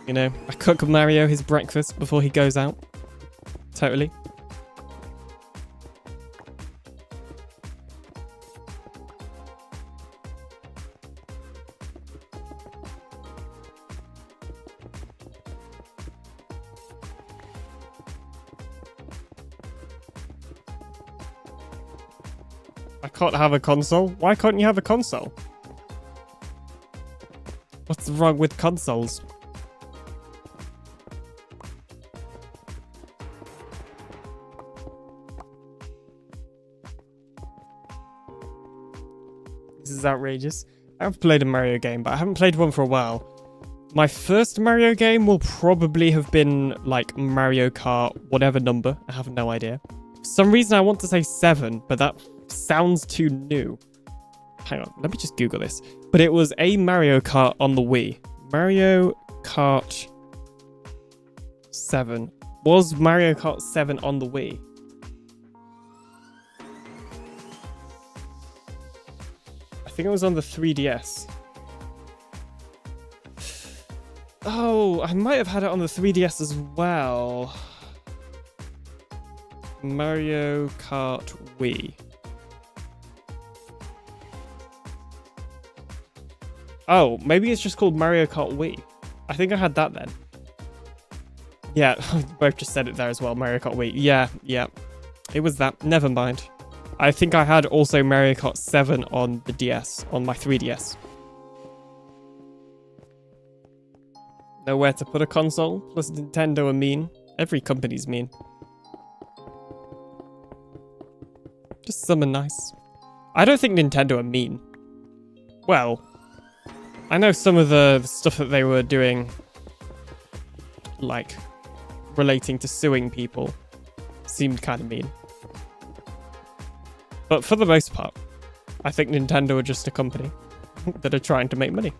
You know, I cook Mario his breakfast before he goes out. Totally. I can't have a console? Why can't you have a console? What's wrong with consoles? This is outrageous. I've played a Mario game, but I haven't played one for a while. My first Mario game will probably have been like Mario Kart, whatever number. I have no idea. For some reason I want to say 7, but that sounds too new. Hang on, let me just Google this. But it was a Mario Kart on the Wii. Mario Kart 7. Was Mario Kart 7 on the Wii? I think it was on the 3DS. Oh, I might have had it on the 3DS as well. Mario Kart Wii. Oh, maybe it's just called Mario Kart Wii. I think I had that then. Yeah, both just said it there as well, Mario Kart Wii. Yeah. It was that. Never mind. I think I had also Mario Kart 7 on the DS, on my 3DS. Nowhere to put a console, plus Nintendo are mean. Every company's mean. Just some are nice. I don't think Nintendo are mean. Well, I know some of the stuff that they were doing, like, relating to suing people, seemed kind of mean. But for the most part, I think Nintendo are just a company that are trying to make money.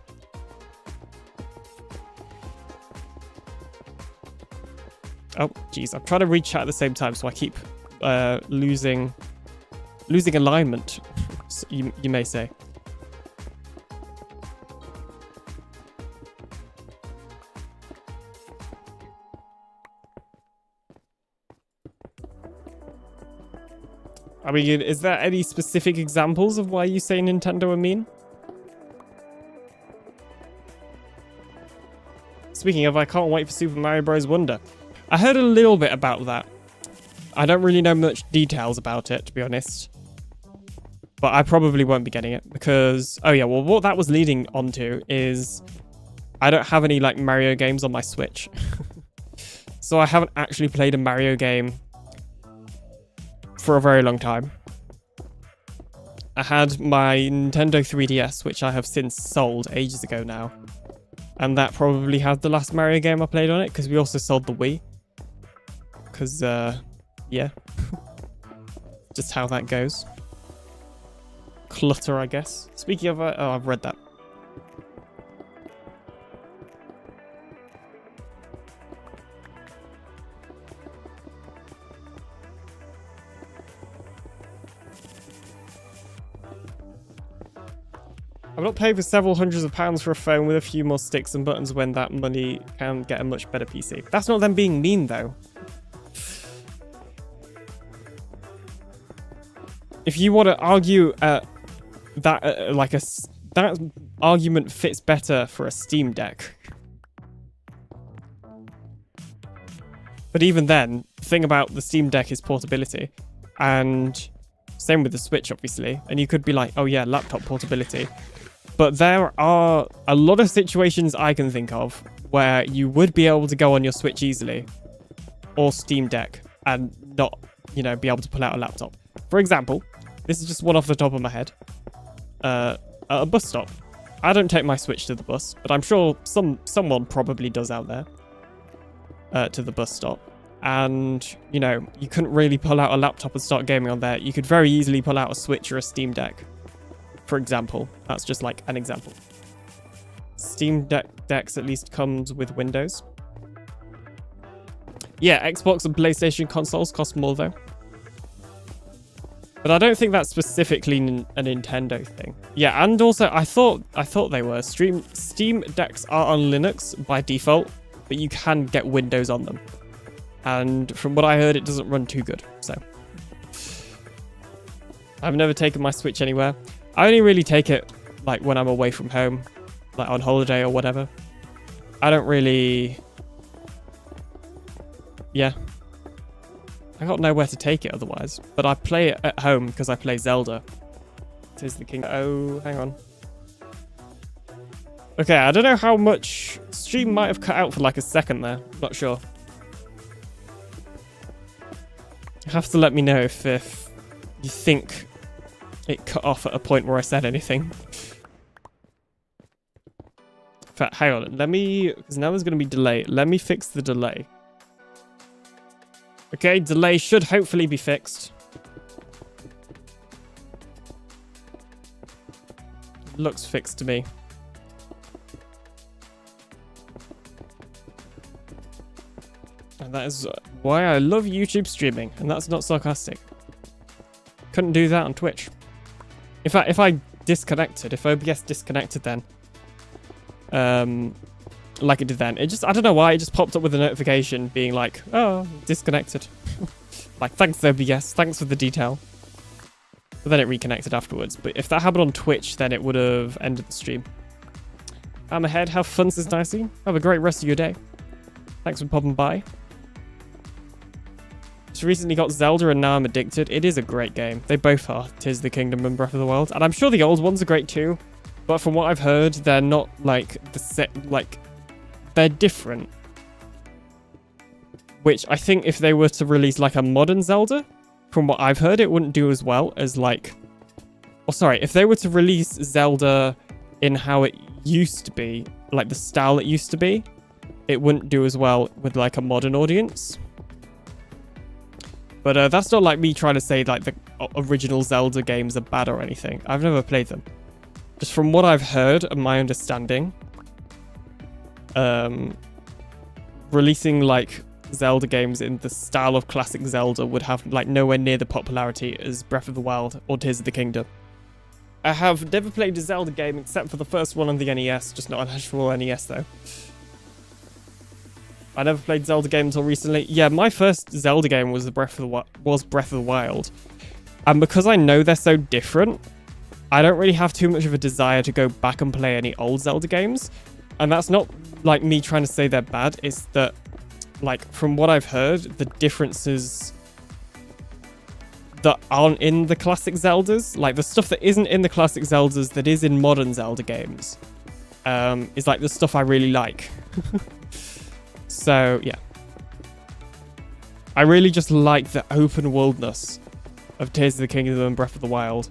Oh, geez, I'm trying to read chat at the same time, so I keep losing alignment, you may say. I mean, is there any specific examples of why you say Nintendo are mean? Speaking of, I can't wait for Super Mario Bros. Wonder. I heard a little bit about that. I don't really know much details about it, to be honest. But I probably won't be getting it because... Oh yeah, well, what that was leading on to is... I don't have any, like, Mario games on my Switch. So I haven't actually played a Mario game for a very long time. I had my Nintendo 3DS, which I have since sold ages ago now. And that probably had the last Mario game I played on it, because we also sold the Wii. Because, yeah. Just how that goes. Clutter, I guess. Speaking of, oh, I've read that. I've not paid for several hundreds of pounds for a phone with a few more sticks and buttons when that money can get a much better PC. That's not them being mean, though. If you want to argue that that argument fits better for a Steam Deck. But even then, the thing about the Steam Deck is portability. And same with the Switch, obviously. And you could be like, oh yeah, laptop portability. But there are a lot of situations I can think of where you would be able to go on your Switch easily or Steam Deck and not, you know, be able to pull out a laptop. For example, this is just one off the top of my head. At a bus stop. I don't take my Switch to the bus, but I'm sure someone probably does out there to the bus stop. And, you know, you couldn't really pull out a laptop and start gaming on there. You could very easily pull out a Switch or a Steam Deck, for example. That's just like an example. Steam Decks at least comes with Windows. Yeah, Xbox and PlayStation consoles cost more though. But I don't think that's specifically a Nintendo thing. Yeah, and also I thought they were. Steam Decks are on Linux by default, but you can get Windows on them. And from what I heard, it doesn't run too good. So I've never taken my Switch anywhere. I only really take it like when I'm away from home, like on holiday or whatever. I don't really... Yeah. I got nowhere to take it otherwise. But I play it at home because I play Zelda. Tis the King. Oh, hang on. Okay, I don't know how much... Stream might have cut out for like a second there. Not sure. You have to let me know if you think it cut off at a point where I said anything. In fact, hang on. Let me... Because now there's going to be delay. Let me fix the delay. Okay, delay should hopefully be fixed. Looks fixed to me. And that is why I love YouTube streaming, and that's not sarcastic. Couldn't do that on Twitch. In fact, if I disconnected, if OBS disconnected then, like it did then, it just, I don't know why, it just popped up with a notification being like, oh, disconnected. Like, thanks OBS, thanks for the detail. But then it reconnected afterwards. But if that happened on Twitch, then it would have ended the stream. I'm ahead, have fun, says Nicey. Have a great rest of your day. Thanks for popping by. Just recently got Zelda and now I'm addicted. It is a great game. They both are. Tis the Kingdom and Breath of the Wild. And I'm sure the old ones are great too. But from what I've heard, they're not like the set, like, they're different. Which I think if they were to release like a modern Zelda, from what I've heard, it wouldn't do as well as like... Oh, sorry. If they were to release Zelda in how it used to be, like the style it used to be, it wouldn't do as well with like a modern audience. But that's not like me trying to say like the original Zelda games are bad or anything. I've never played them. Just from what I've heard and my understanding, releasing like Zelda games in the style of classic Zelda would have like nowhere near the popularity as Breath of the Wild or Tears of the Kingdom. I have never played a Zelda game except for the first one on the NES, just not an actual NES though. I never played Zelda game until recently. Yeah, my first Zelda game was Breath of the Wild. And because I know they're so different, I don't really have too much of a desire to go back and play any old Zelda games. And that's not like me trying to say they're bad. It's that, like, from what I've heard, the differences that aren't in the classic Zeldas, like the stuff that isn't in the classic Zeldas that is in modern Zelda games, is like the stuff I really like. So, yeah. I really just like the open worldness of Tears of the Kingdom and Breath of the Wild.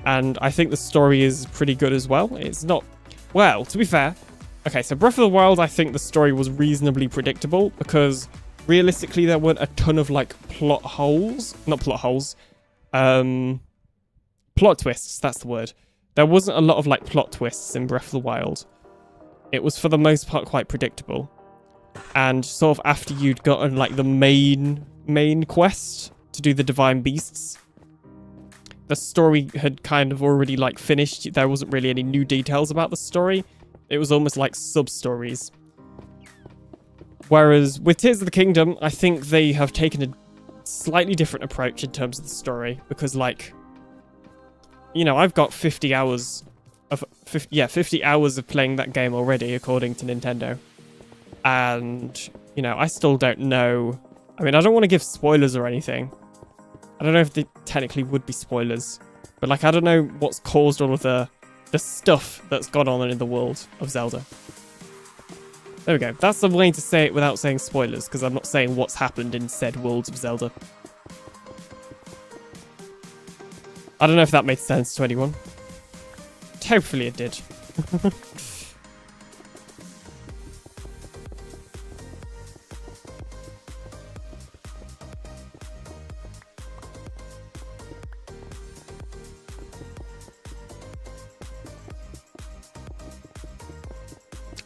And I think the story is pretty good as well. It's not... Well, to be fair... Okay, so Breath of the Wild, I think the story was reasonably predictable because realistically there weren't a ton of, like, plot holes. Not plot holes. Plot twists, that's the word. There wasn't a lot of, like, plot twists in Breath of the Wild. It was, for the most part, quite predictable. And sort of after you'd gotten like the main quest to do the divine beasts, the story had kind of already like finished. There wasn't really any new details about the story. It was almost like sub-stories. Whereas with Tears of the Kingdom, I think they have taken a slightly different approach in terms of the story because, like, you know, I've got 50 hours of 50 hours of playing that game already, according to Nintendo. And, you know, I still don't know. I mean, I don't want to give spoilers or anything. I don't know if they technically would be spoilers. But, like, I don't know what's caused all of the stuff that's gone on in the world of Zelda. There we go. That's the way to say it without saying spoilers, because I'm not saying what's happened in said worlds of Zelda. I don't know if that made sense to anyone. Hopefully it did.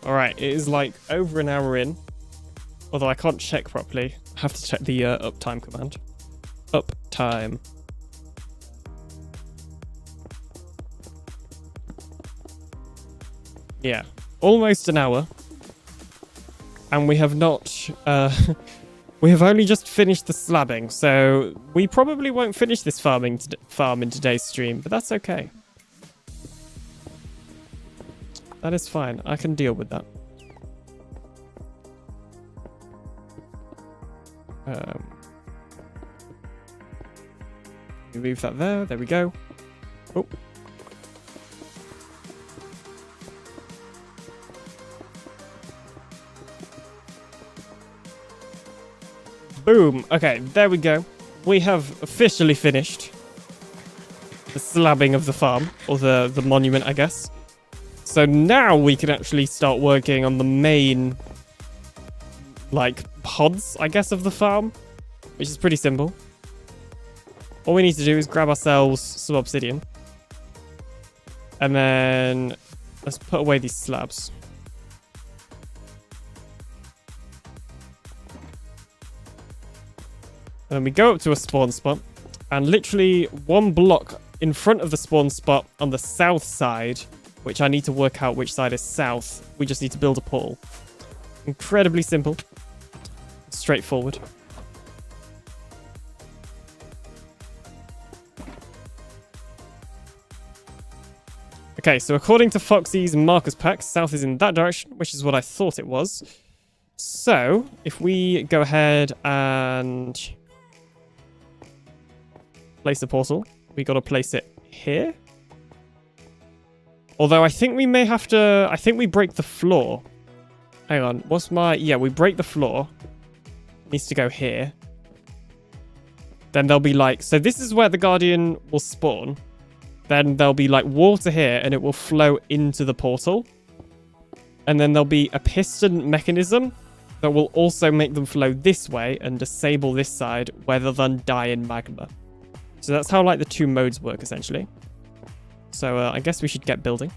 Alright, it is like over an hour in. Although I can't check properly. I have to check the uptime command. Uptime. Yeah, almost an hour. And we have not... we have only just finished the slabbing, so we probably won't finish this farm in today's stream, but that's okay. That is fine. I can deal with that. Move that there. There we go. Oh. Boom. Okay, there we go. We have officially finished the slabbing of the farm, or the monument, I guess. So now we can actually start working on the main, like, pods, I guess, of the farm, which is pretty simple. All we need to do is grab ourselves some obsidian. And then let's put away these slabs. And then we go up to a spawn spot, and literally one block in front of the spawn spot on the south side, which I need to work out which side is south. We just need to build a portal. Incredibly simple. Straightforward. Okay, so according to Foxy's markers pack, south is in that direction, which is what I thought it was. So, if we go ahead and place a portal, we got to place it here. Although I think we may have to... I think we break the floor. Hang on. What's my... Yeah, we break the floor. It needs to go here. Then there'll be like... So this is where the Guardian will spawn. Then there'll be like water here and it will flow into the portal. And then there'll be a piston mechanism that will also make them flow this way and disable this side rather than die in magma. So that's how like the two modes work essentially. So I guess we should get building.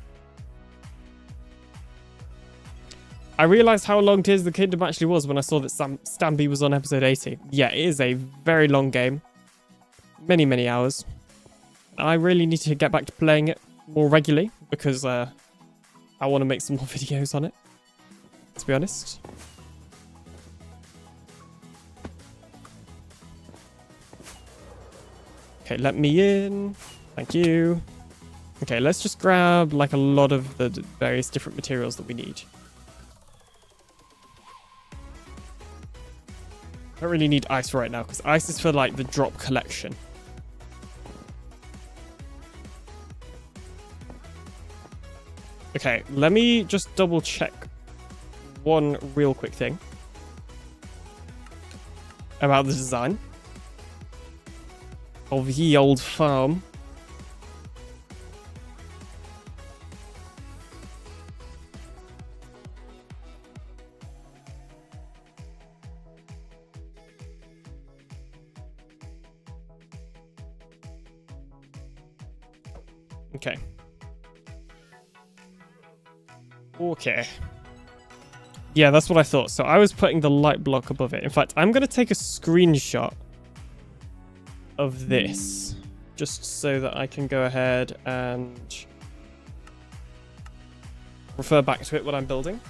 I realized how long Tears of the Kingdom actually was when I saw that Stampy was on episode 80. Yeah, it is a very long game. Many, many hours. I really need to get back to playing it more regularly because I want to make some more videos on it, to be honest. Okay, let me in. Thank you. Okay, let's just grab like a lot of the various different materials that we need. I don't really need ice right now because ice is for like the drop collection. Okay, let me just double check one real quick thing about the design of ye old farm. Okay. Okay. Yeah, that's what I thought. So I was putting the light block above it. In fact, I'm going to take a screenshot of this just so that I can go ahead and refer back to it when I'm building.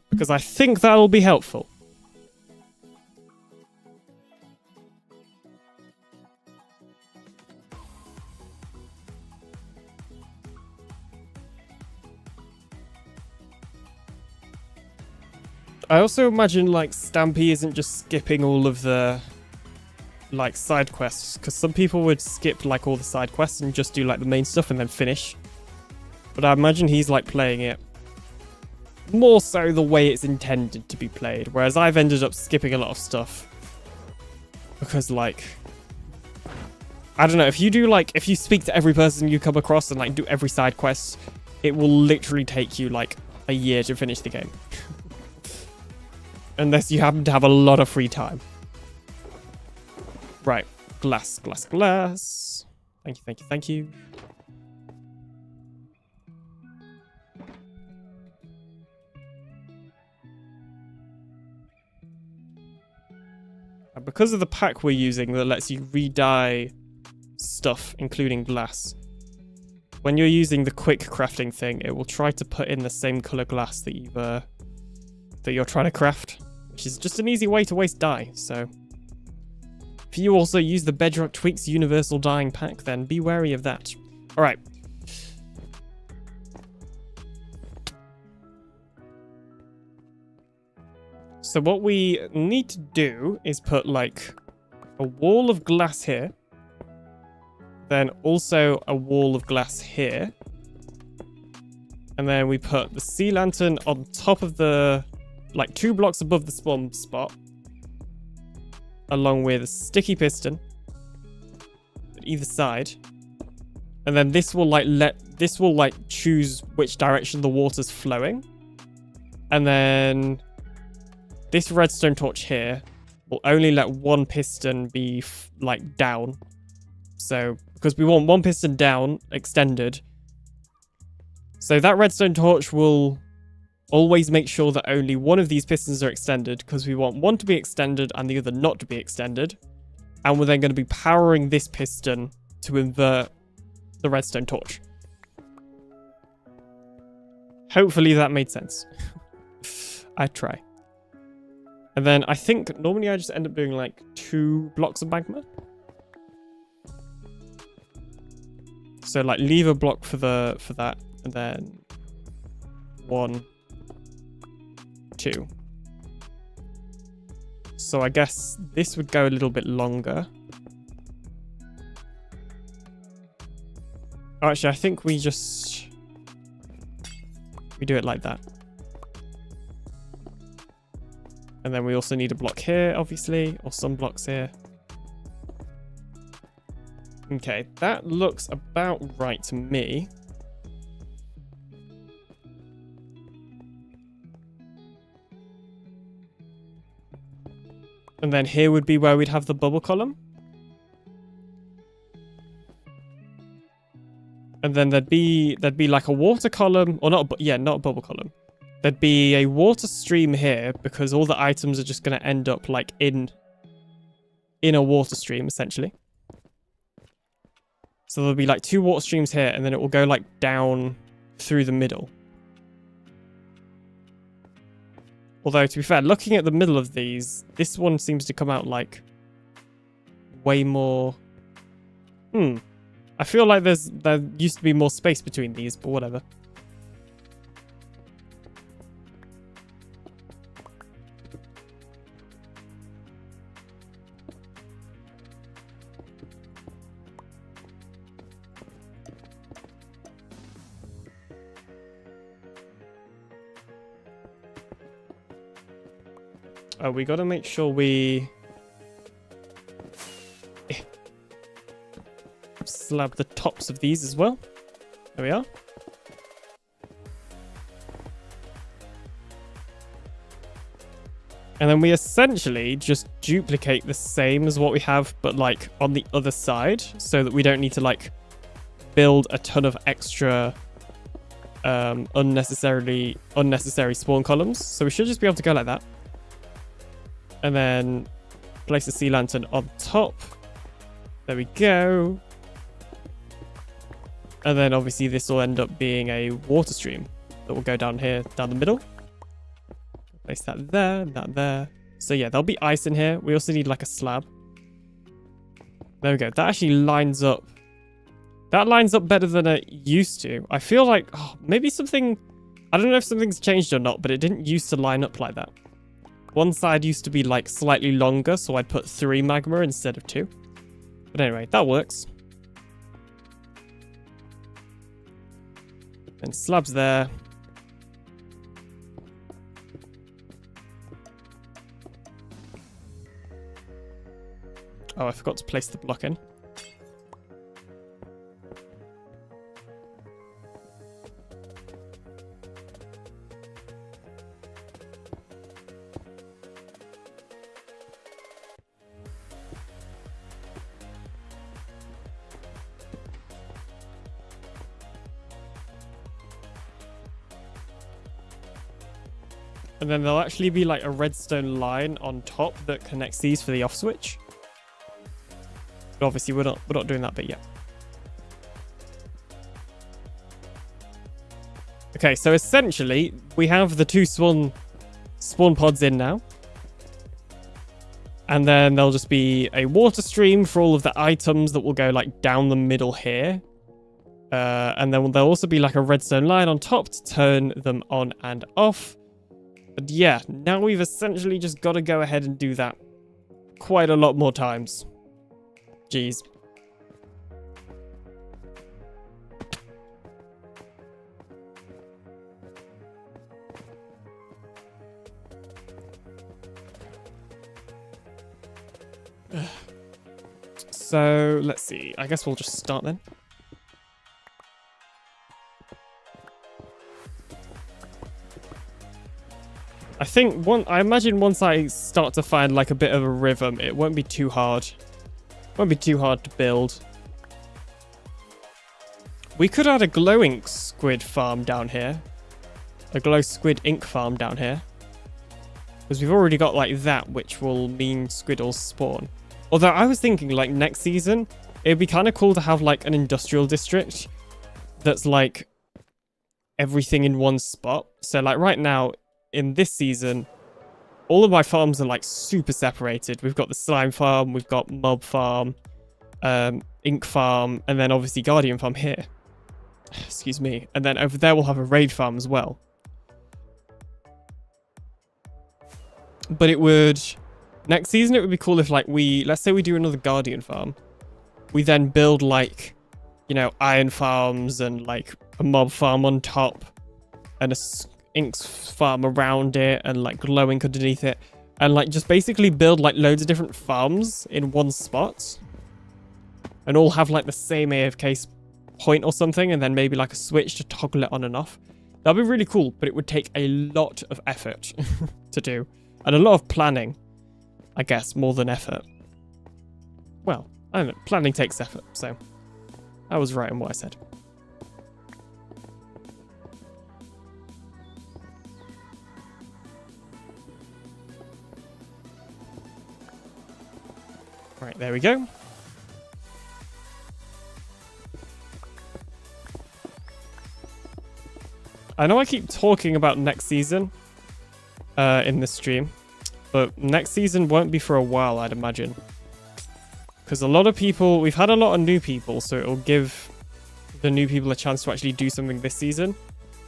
Because I think that'll be helpful. I also imagine, like, Stampy isn't just skipping all of the like side quests, because some people would skip like all the side quests and just do like the main stuff and then finish. But I imagine he's like playing it more so the way it's intended to be played, whereas I've ended up skipping a lot of stuff because like, I don't know, if you speak to every person you come across and like do every side quest, it will literally take you like a year to finish the game. Unless you happen to have a lot of free time. Right, glass. Thank you. And because of the pack we're using that lets you re-dye stuff, including glass, when you're using the quick crafting thing, it will try to put in the same color glass that you're trying to craft, which is just an easy way to waste dye. So if you also use the Bedrock Tweaks Universal Dyeing Pack, then be wary of that. All right. So what we need to do is put like a wall of glass here. Then also a wall of glass here. And then we put the sea lantern on top of the, like 2 blocks above the spawn spot. Along with a sticky piston at either side. And then this will like choose which direction the water's flowing. And then this redstone torch here will only let one piston be like down. So because we want one piston down extended. So that redstone torch will always make sure that only one of these pistons are extended, because we want one to be extended and the other not to be extended. And we're then going to be powering this piston to invert the redstone torch. Hopefully that made sense. I try. And then I think normally I just end up doing like 2 blocks of magma. So like leave a block for that, and then 1, 2. So I guess this would go a little bit longer. Actually, I think we do it like that. And then we also need a block here, obviously, or some blocks here. Okay, that looks about right to me. And then here would be where we'd have the bubble column. And then there'd be like a water column, or not a bubble column. There'd be a water stream here, because all the items are just going to end up like in a water stream, essentially. So there'll be like 2 water streams here, and then it will go like down through the middle. Although, to be fair, looking at the middle of these, this one seems to come out like way more... I feel like there used to be more space between these, but whatever. Oh, we gotta make sure we slab the tops of these as well. There we are. And then we essentially just duplicate the same as what we have, but like on the other side, so that we don't need to like build a ton of extra unnecessary spawn columns. So we should just be able to go like that. And then place the sea lantern on top. There we go. And then obviously this will end up being a water stream that will go down here, down the middle. Place that there, that there. So yeah, there'll be ice in here. We also need like a slab. There we go. That actually lines up. That lines up better than it used to. I feel like maybe something... I don't know if something's changed or not, but it didn't used to line up like that. One side used to be like slightly longer, so I'd put 3 magma instead of 2. But anyway, that works. And slabs there. Oh, I forgot to place the block in. And then there'll actually be like a redstone line on top that connects these for the off switch. But obviously we're not doing that bit yet. Okay, so essentially we have the 2 spawn pods in now. And then there'll just be a water stream for all of the items that will go like down the middle here. And then there'll also be like a redstone line on top to turn them on and off. But yeah, now we've essentially just got to go ahead and do that quite a lot more times. Jeez. So, let's see. I guess we'll just start then. I imagine once I start to find like a bit of a rhythm, it won't be too hard. Won't be too hard to build. We could add a glow ink squid farm down here. A glow squid ink farm down here. Because we've already got like that, which will mean squid will spawn. Although I was thinking like next season, it'd be kind of cool to have like an industrial district that's like everything in one spot. So like right now in this season, all of my farms are like super separated. We've got the slime farm, we've got mob farm, ink farm, and then obviously guardian farm here. Excuse me. And then over there we'll have a raid farm as well. But it would... Next season it would be cool if like let's say we do another guardian farm. We then build like, you know, iron farms and like a mob farm on top. And a inks farm around it and like glow ink underneath it. And like just basically build like loads of different farms in one spot. And all have like the same AFK point or something. And then maybe like a switch to toggle it on and off. That'd be really cool, but it would take a lot of effort to do. And a lot of planning, I guess, more than effort. Well, I don't know. Planning takes effort, so I was right in what I said. Right, there we go. I know I keep talking about next season in this stream, but next season won't be for a while, I'd imagine. Because a lot of people, we've had a lot of new people, so it'll give the new people a chance to actually do something this season.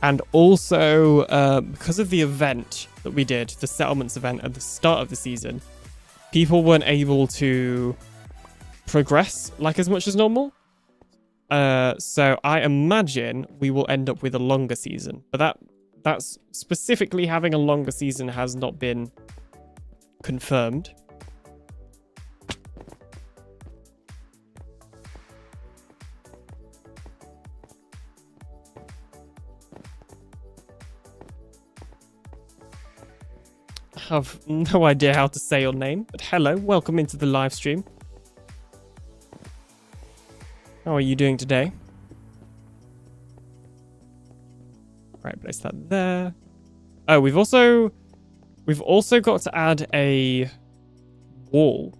And also, because of the event that we did, the settlements event at the start of the season, people weren't able to progress like as much as normal. So I imagine we will end up with a longer season. But that's specifically having a longer season has not been confirmed. I have no idea how to say your name, but hello, welcome into the live stream. How are you doing today? Right, place that there. Oh, we've also got to add a wall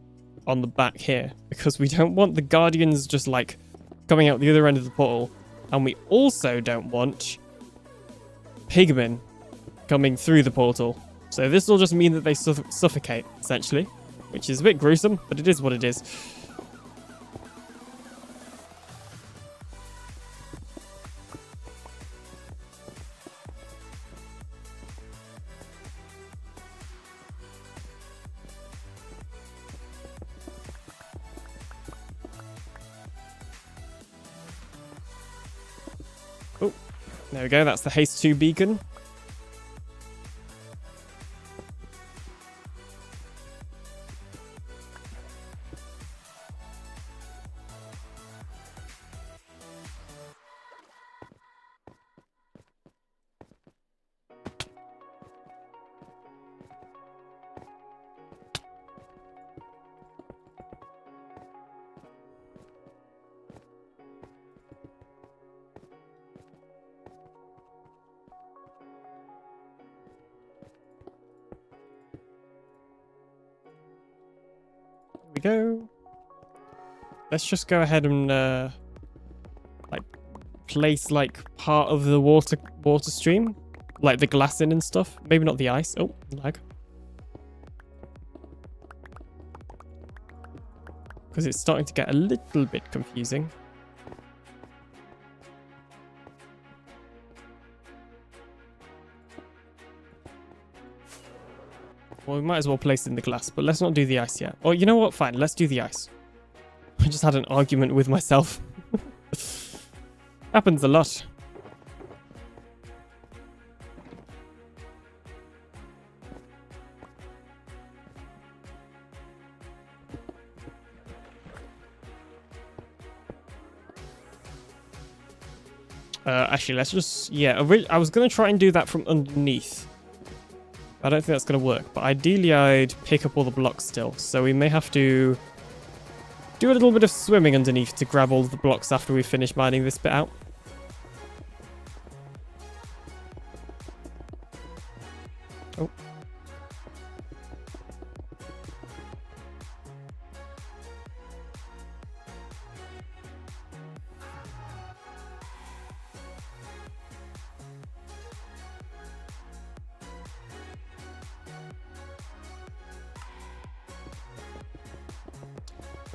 on the back here because we don't want the guardians just like coming out the other end of the portal, and we also don't want pigmen coming through the portal. So this will just mean that they suffocate, essentially, which is a bit gruesome, but it is what it is. There we go, that's the Haste 2 beacon. We go. Let's just go ahead and like place like part of the water stream, like the glass in and stuff. Maybe not the ice. Oh, lag. Because it's starting to get a little bit confusing. Well, we might as well place it in the glass, but let's not do the ice yet. Or you know what? Fine, let's do the ice. I just had an argument with myself. Happens a lot. Actually, let's just... Yeah, I was going to try and do that from underneath. I don't think that's going to work, but ideally I'd pick up all the blocks still. So we may have to do a little bit of swimming underneath to grab all the blocks after we finish mining this bit out. Oh.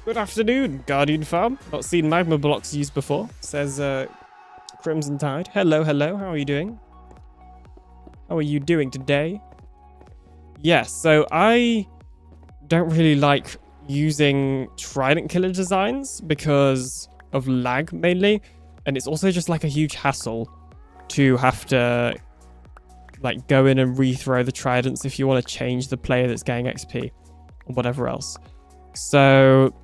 Good afternoon, Guardian Farm. Not seen magma blocks used before, says Crimson Tide. Hello, hello, how are you doing? How are you doing today? Yes, so I don't really like using trident killer designs because of lag mainly, and it's also just like a huge hassle to have to like go in and rethrow the tridents if you want to change the player that's getting XP or whatever else. So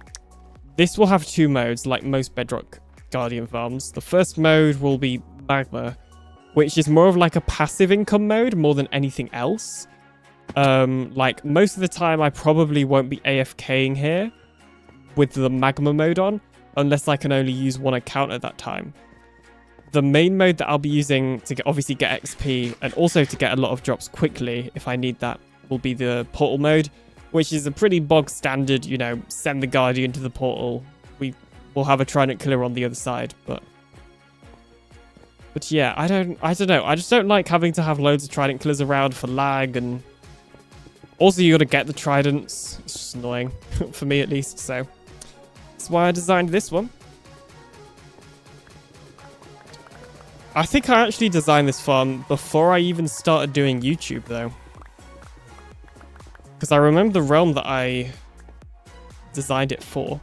this will have two modes, like most Bedrock Guardian farms. The first mode will be Magma, which is more of like a passive income mode more than anything else. Like most of the time, I probably won't be AFKing here with the Magma mode on, unless I can only use one account at that time. The main mode that I'll be using to obviously get XP and also to get a lot of drops quickly if I need that will be the portal mode, which is a pretty bog standard, you know, send the Guardian to the portal. We will have a Trident Killer on the other side, but yeah, I don't know. I just don't like having to have loads of Trident Killers around for lag, and also you gotta get the Tridents. It's just annoying, for me at least, so that's why I designed this one. I think I actually designed this farm before I even started doing YouTube, though. Because I remember the realm that I designed it for.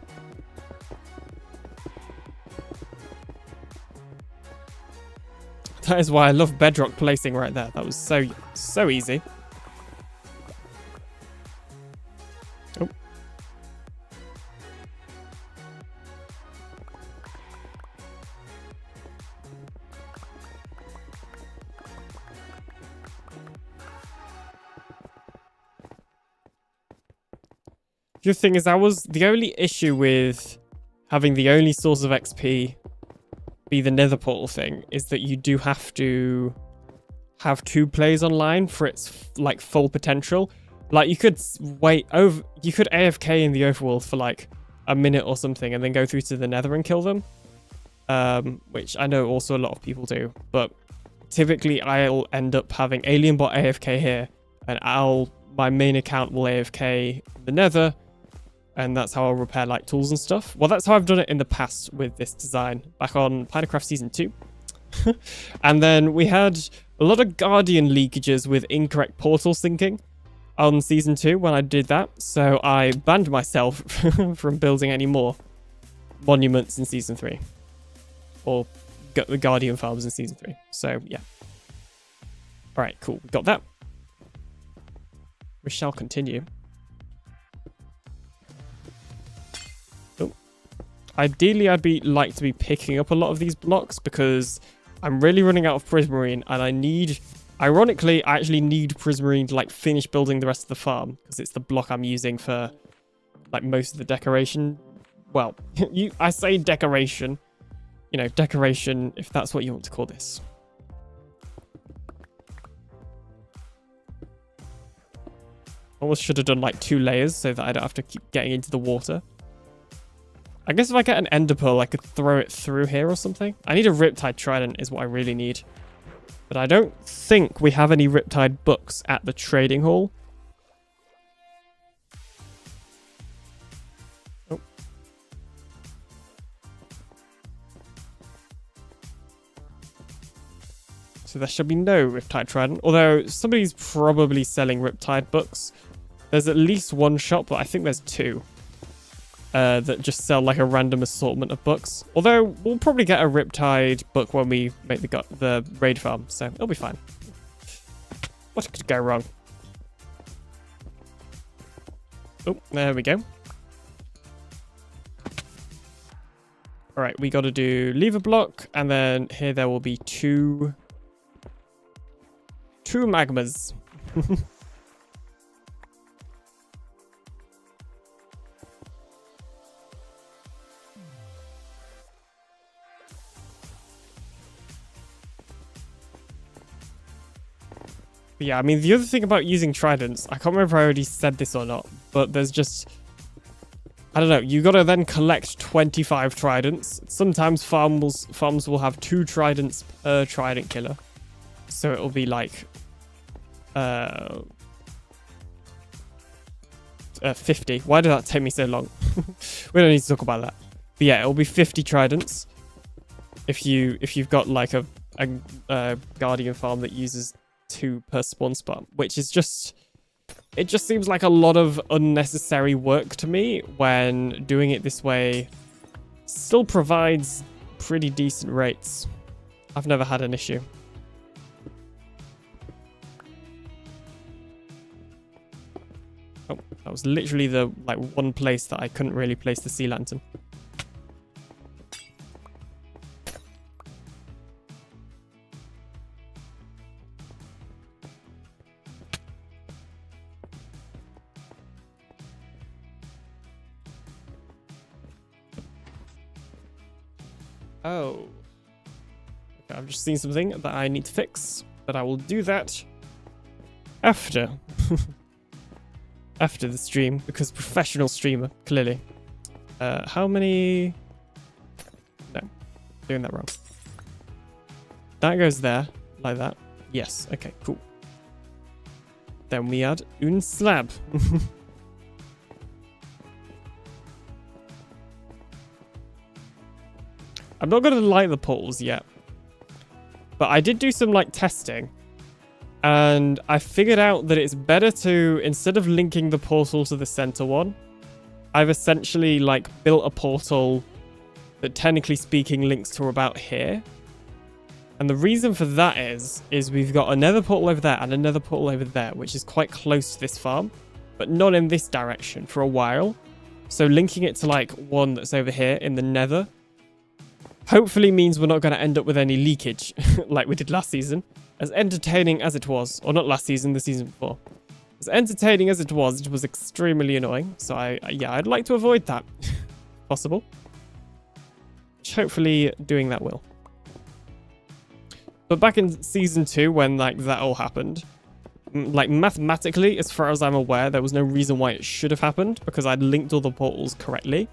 That is why I love Bedrock placing right there. That was so easy. Oh. The thing is, the only issue with having the only source of XP be the nether portal thing is that you do have to have 2 players online for its like full potential. Like you could you could AFK in the overworld for like a minute or something and then go through to the nether and kill them. Which I know also a lot of people do, but typically I'll end up having AlienBot AFK here and my main account will AFK in the nether. And that's how I'll repair like tools and stuff. Well, that's how I've done it in the past with this design back on PinaCraft Season 2. And then we had a lot of Guardian leakages with incorrect portal syncing on Season 2 when I did that. So I banned myself from building any more monuments in Season 3. Or the Guardian farms in Season 3. So, yeah. Alright, cool. We got that. We shall continue. Oh. Ideally, I'd like to be picking up a lot of these blocks because I'm really running out of prismarine, and I need... Ironically, I actually need prismarine to like finish building the rest of the farm because it's the block I'm using for like most of the decoration. Well, I say decoration, you know, decoration if that's what you want to call this. Almost should have done like 2 layers so that I don't have to keep getting into the water. I guess if I get an ender pearl, I could throw it through here or something. I need a riptide trident is what I really need. But I don't think we have any riptide books at the trading hall. Oh. So there should be no riptide trident. Although somebody's probably selling riptide books. There's at least one shop, but I think there's 2. That just sell like a random assortment of books. Although we'll probably get a riptide book when we make the raid farm, so it'll be fine. What could go wrong? Oh, there we go. All right, we got to do lever block, and then here there will be two magmas. But yeah, I mean, the other thing about using tridents, I can't remember if I already said this or not, but there's just, I don't know, you gotta then collect 25 tridents. Sometimes farms will have 2 tridents per trident killer. So it'll be like 50. Why did that take me so long? We don't need to talk about that. But yeah, it'll be 50 tridents if you've got like a guardian farm that uses 2 per spawn spot, which is just, it just seems like a lot of unnecessary work to me when doing it this way still provides pretty decent rates. I've never had an issue. Oh, that was literally the like one place that I couldn't really place the sea lantern. Oh. Okay, I've just seen something that I need to fix, but I will do that after. After the stream, because professional streamer, clearly. How many... No, doing that wrong. That goes there, like that. Yes, okay, cool. Then we add une slab. I'm not going to light the portals yet. But I did do some like testing. And I figured out that it's better to, instead of linking the portal to the center one, I've essentially like built a portal that technically speaking links to about here. And the reason for that is we've got another portal over there and another portal over there, which is quite close to this farm, but not in this direction for a while. So linking it to like one that's over here in the nether hopefully means we're not going to end up with any leakage like we did last season. As entertaining as it was, or not last season, the season before. As entertaining as it was extremely annoying. So I'd like to avoid that, possible. Which hopefully doing that will. But back in season 2, when like that all happened, like mathematically, as far as I'm aware, there was no reason why it should have happened because I'd linked all the portals correctly.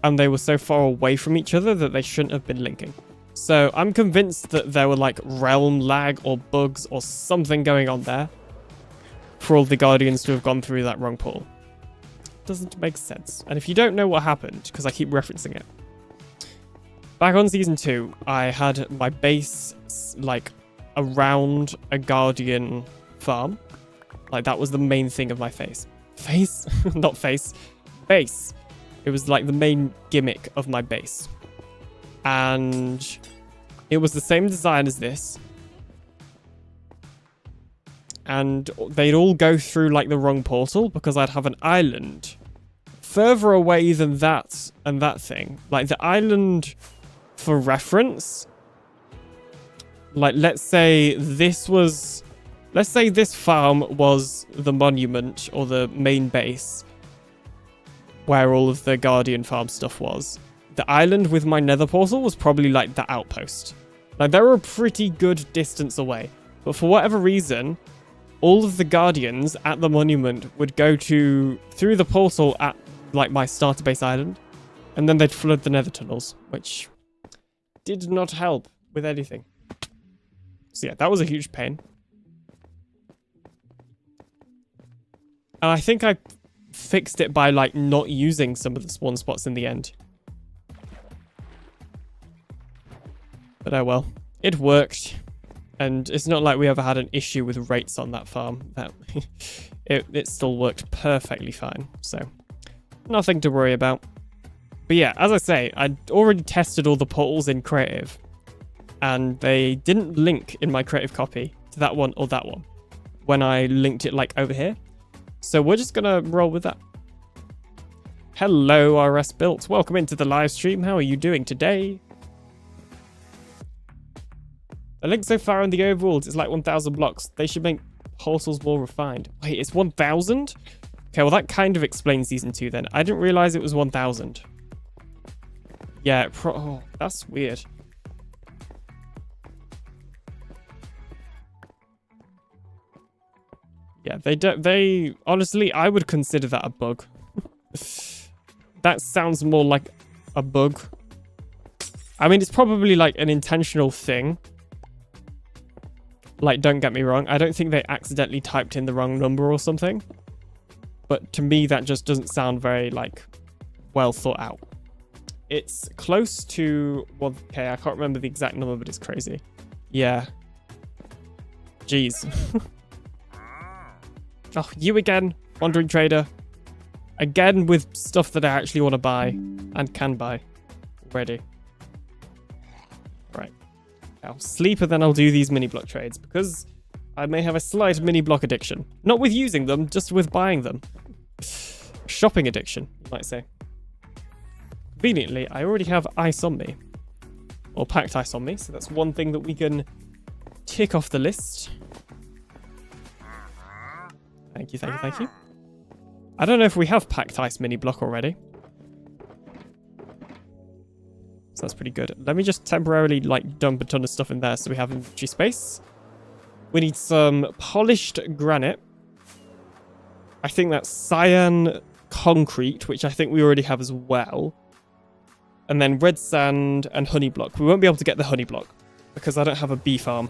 And they were so far away from each other that they shouldn't have been linking. So I'm convinced that there were like realm lag or bugs or something going on there for all the guardians to have gone through that wrong portal. Doesn't make sense. And if you don't know what happened, because I keep referencing it, back on season 2, I had my base like around a guardian farm. Like that was the main thing of my face. Face? Not face. Base. It was like the main gimmick of my base. And It was the same design as this. And they'd all go through like the wrong portal because I'd have an island further away than that and that thing. Like the island, for reference, like let's say this farm was the monument or the main base where all of the Guardian farm stuff was. The island with my nether portal was probably like the outpost. Like they were a pretty good distance away. But for whatever reason, all of the Guardians at the monument would go through the portal at like my starter base island. And then they'd flood the nether tunnels, which did not help with anything. So yeah, that was a huge pain. And I think I fixed it by like not using some of the spawn spots in the end. But oh well, it worked. And it's not like we ever had an issue with rates on that farm. It still worked perfectly fine. So nothing to worry about. But yeah, as I say, I'd already tested all the portals in creative. And they didn't link in my creative copy to that one or that one when I linked it like over here. So we're just going to roll with that. Hello, RS Built. Welcome into the live stream. How are you doing today? The link so far on the overalls is like 1,000 blocks. They should make portals more refined. Wait, it's 1,000? Okay, well that kind of explains Season 2 then. I didn't realize it was 1,000. Yeah, oh, that's weird. Yeah, they honestly, I would consider that a bug. That sounds more like a bug. I mean, it's probably like an intentional thing. Like, don't get me wrong, I don't think they accidentally typed in the wrong number or something. But to me, that just doesn't sound very, like, well thought out. It's close to 1K. I can't remember the exact number, but it's crazy. Yeah. Jeez. Oh, you again, Wandering Trader. Again with stuff that I actually want to buy and can buy already. Right. I'll sleep and then I'll do these mini block trades because I may have a slight mini block addiction. Not with using them, just with buying them. Shopping addiction, you might say. Conveniently, I already have ice on me. Or packed ice on me, so that's one thing that we can tick off the list. Thank you, thank you, thank you. I don't know if we have packed ice mini block already. So that's pretty good. Let me just temporarily like dump a ton of stuff in there so we have inventory space. We need some polished granite. I think that's cyan concrete, which I think we already have as well. And then red sand and honey block. We won't be able to get the honey block because I don't have a bee farm.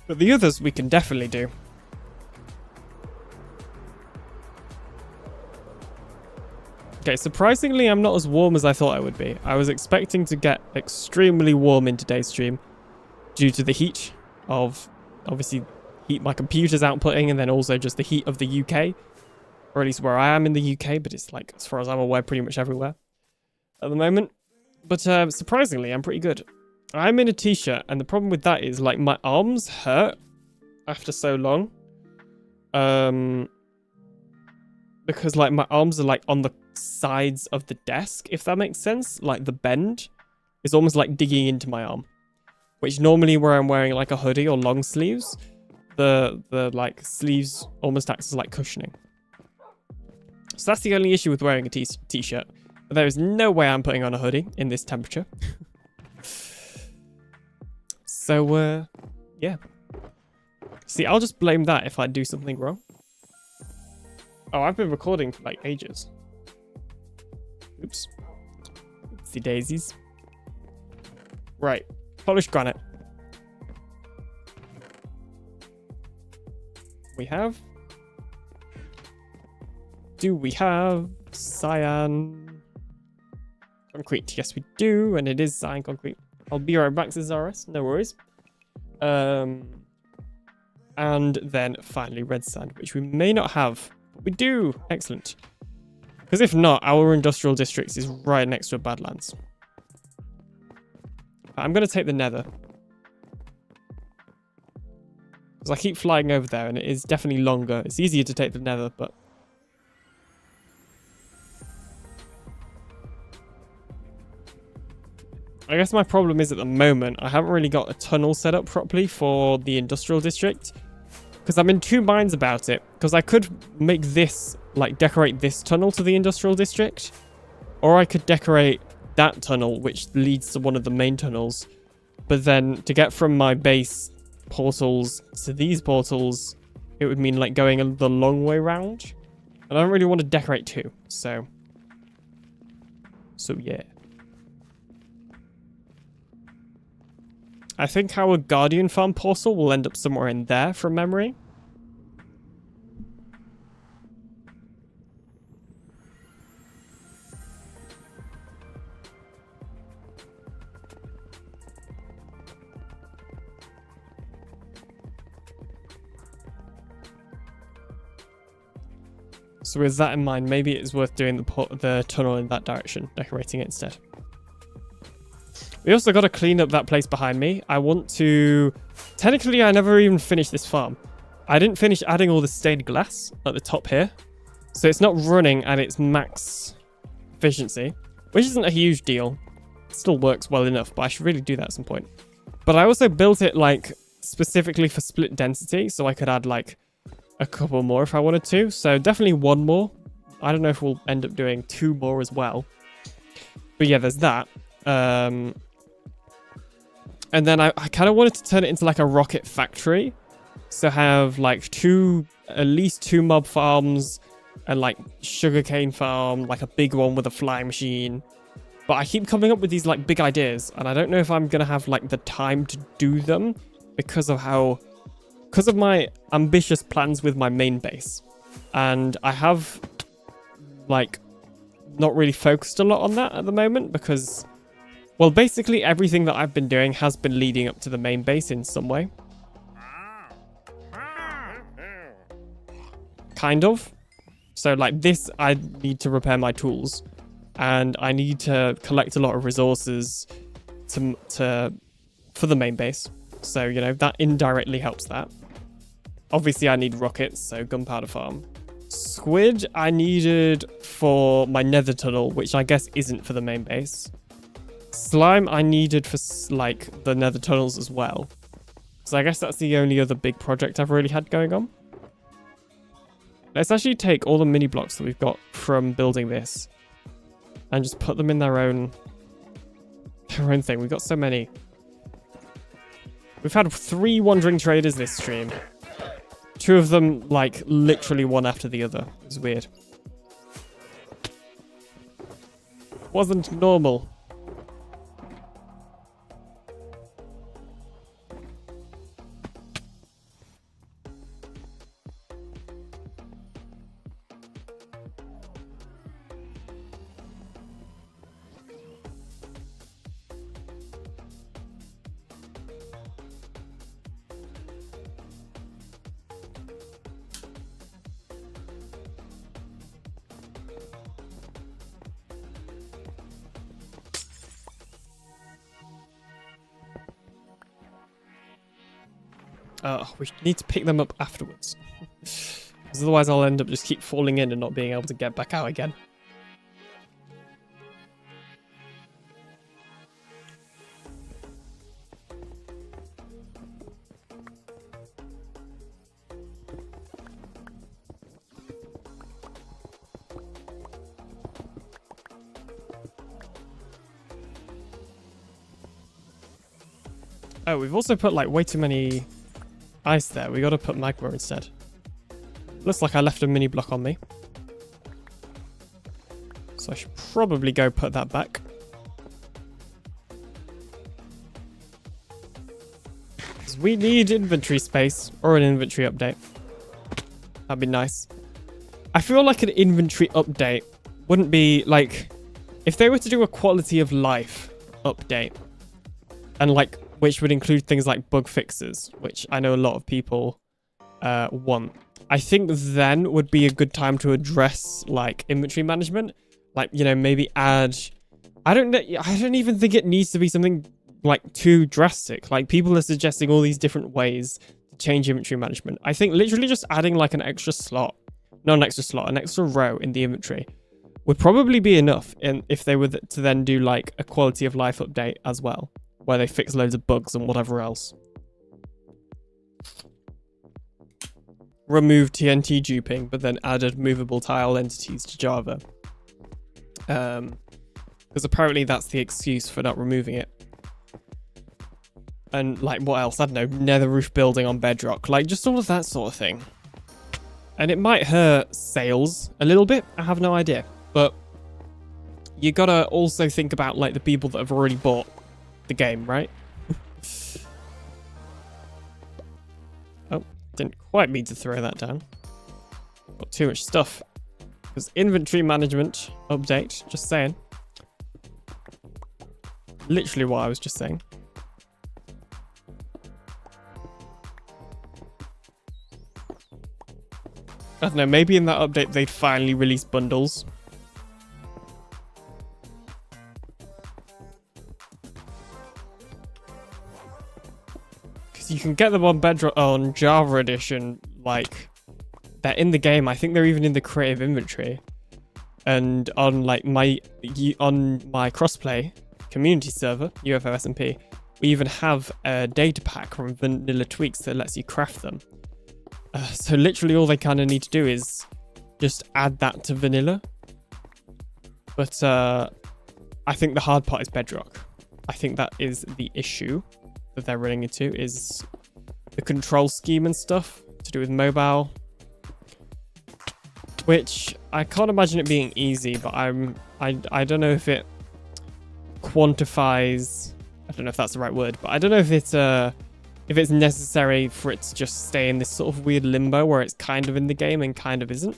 But the others we can definitely do. Okay, surprisingly, I'm not as warm as I thought I would be. I was expecting to get extremely warm in today's stream due to the heat of, obviously, heat my computer's outputting and then also just the heat of the UK. Or at least where I am in the UK, but it's like, as far as I'm aware, pretty much everywhere at the moment. But surprisingly, I'm pretty good. I'm in a t-shirt, and the problem with that is, like, my arms hurt after so long. Because, like, my arms are, like, on the sides of the desk, if that makes sense. Like, the bend is almost, like, digging into my arm. Which normally where I'm wearing, like, a hoodie or long sleeves, the like, sleeves almost acts as, like, cushioning. So that's the only issue with wearing a t-shirt. But there is no way I'm putting on a hoodie in this temperature. So, yeah. See, I'll just blame that if I do something wrong. Oh, I've been recording for, like, ages. Oops. Oopsie daisies. Right. Polished granite. We have... Do we have cyan concrete? Yes, we do, and it is cyan concrete. I'll be right back, says RS. No worries. and then finally red sand, which we may not have, but we do. Excellent. Because if not, our industrial district is right next to a badlands. I'm going to take the nether. Because I keep flying over there, and it is definitely longer. It's easier to take the nether, but... I guess my problem is at the moment, I haven't really got a tunnel set up properly for the industrial district. Because I'm in two minds about it. Because I could make this, like, decorate this tunnel to the industrial district. Or I could decorate that tunnel, which leads to one of the main tunnels. But then, to get from my base portals to these portals, it would mean, like, going the long way round. And I don't really want to decorate two, so yeah. I think our Guardian Farm portal will end up somewhere in there from memory. So with that in mind, maybe it's worth doing the tunnel in that direction, decorating it instead. We also got to clean up that place behind me. I want to... Technically, I never even finished this farm. I didn't finish adding all the stained glass at the top here. So it's not running at its max efficiency, which isn't a huge deal. It still works well enough, but I should really do that at some point. But I also built it, like, specifically for split density, so I could add, like, a couple more if I wanted to. So definitely one more. I don't know if we'll end up doing two more as well. But yeah, there's that. And then I kind of wanted to turn it into like a rocket factory. So have like at least two mob farms and like sugarcane farm, like a big one with a flying machine. But I keep coming up with these like big ideas and I don't know if I'm going to have like the time to do them because of my ambitious plans with my main base. And I have like not really focused a lot on that at the moment because... Well, basically everything that I've been doing has been leading up to the main base in some way. Kind of. So like this, I need to repair my tools. And I need to collect a lot of resources for the main base. So, you know, that indirectly helps that. Obviously, I need rockets, so gunpowder farm. Squid, I needed for my nether tunnel, which I guess isn't for the main base. Slime I needed for, like, the nether tunnels as well. So I guess that's the only other big project I've really had going on. Let's actually take all the mini blocks that we've got from building this and just put them in their own thing. We've got so many. We've had 3 wandering traders this stream. 2 of them, like, literally one after the other. It's weird. Wasn't normal. We need to pick them up afterwards. Because otherwise I'll end up just keep falling in and not being able to get back out again. Oh, we've also put like way too many ice there. We gotta put magma instead. Looks like I left a mini block on me. So I should probably go put that back. Because we need inventory space or an inventory update. That'd be nice. I feel like an inventory update wouldn't be like... If they were to do a quality of life update and like... which would include things like bug fixes, which I know a lot of people 1. I think then would be a good time to address like inventory management. Like, you know, maybe add... I don't even think it needs to be something like too drastic. Like, people are suggesting all these different ways to change inventory management. I think literally just adding like an extra slot, not an extra slot, an extra row in the inventory would probably be enough if they were to then do like a quality of life update as well, where they fix loads of bugs and whatever else. Remove TNT duping, but then added movable tile entities to Java. Because apparently that's the excuse for not removing it. And like, what else? I don't know, nether roof building on Bedrock. Like, just all of that sort of thing. And it might hurt sales a little bit. I have no idea. But you gotta also think about like the people that have already bought the game, right? Oh, didn't quite mean to throw that down. Got too much stuff. Because inventory management update, just saying. Literally what I was just saying. I don't know, maybe in that update they'd finally release bundles. Because you can get them on Bedrock, on Java Edition, like, they're in the game. I think they're even in the creative inventory. And on like my crossplay community server, UFO SMP, we even have a data pack from Vanilla Tweaks that lets you craft them. So literally all they kind of need to do is just add that to vanilla. But I think the hard part is Bedrock. I think that is the issue that they're running into, is the control scheme and stuff to do with mobile. Which I can't imagine it being easy, but I don't know if it quantifies. I don't know if that's the right word, but I don't know if it's necessary for it to just stay in this sort of weird limbo where it's kind of in the game and kind of isn't.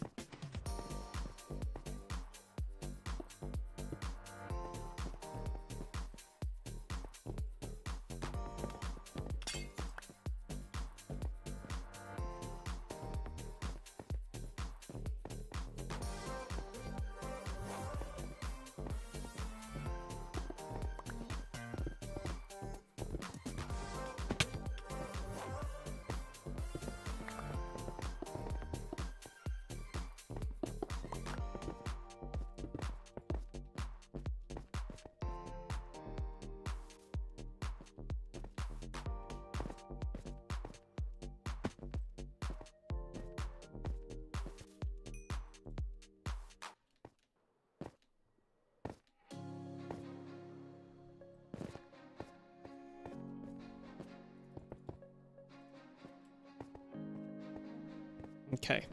Okay.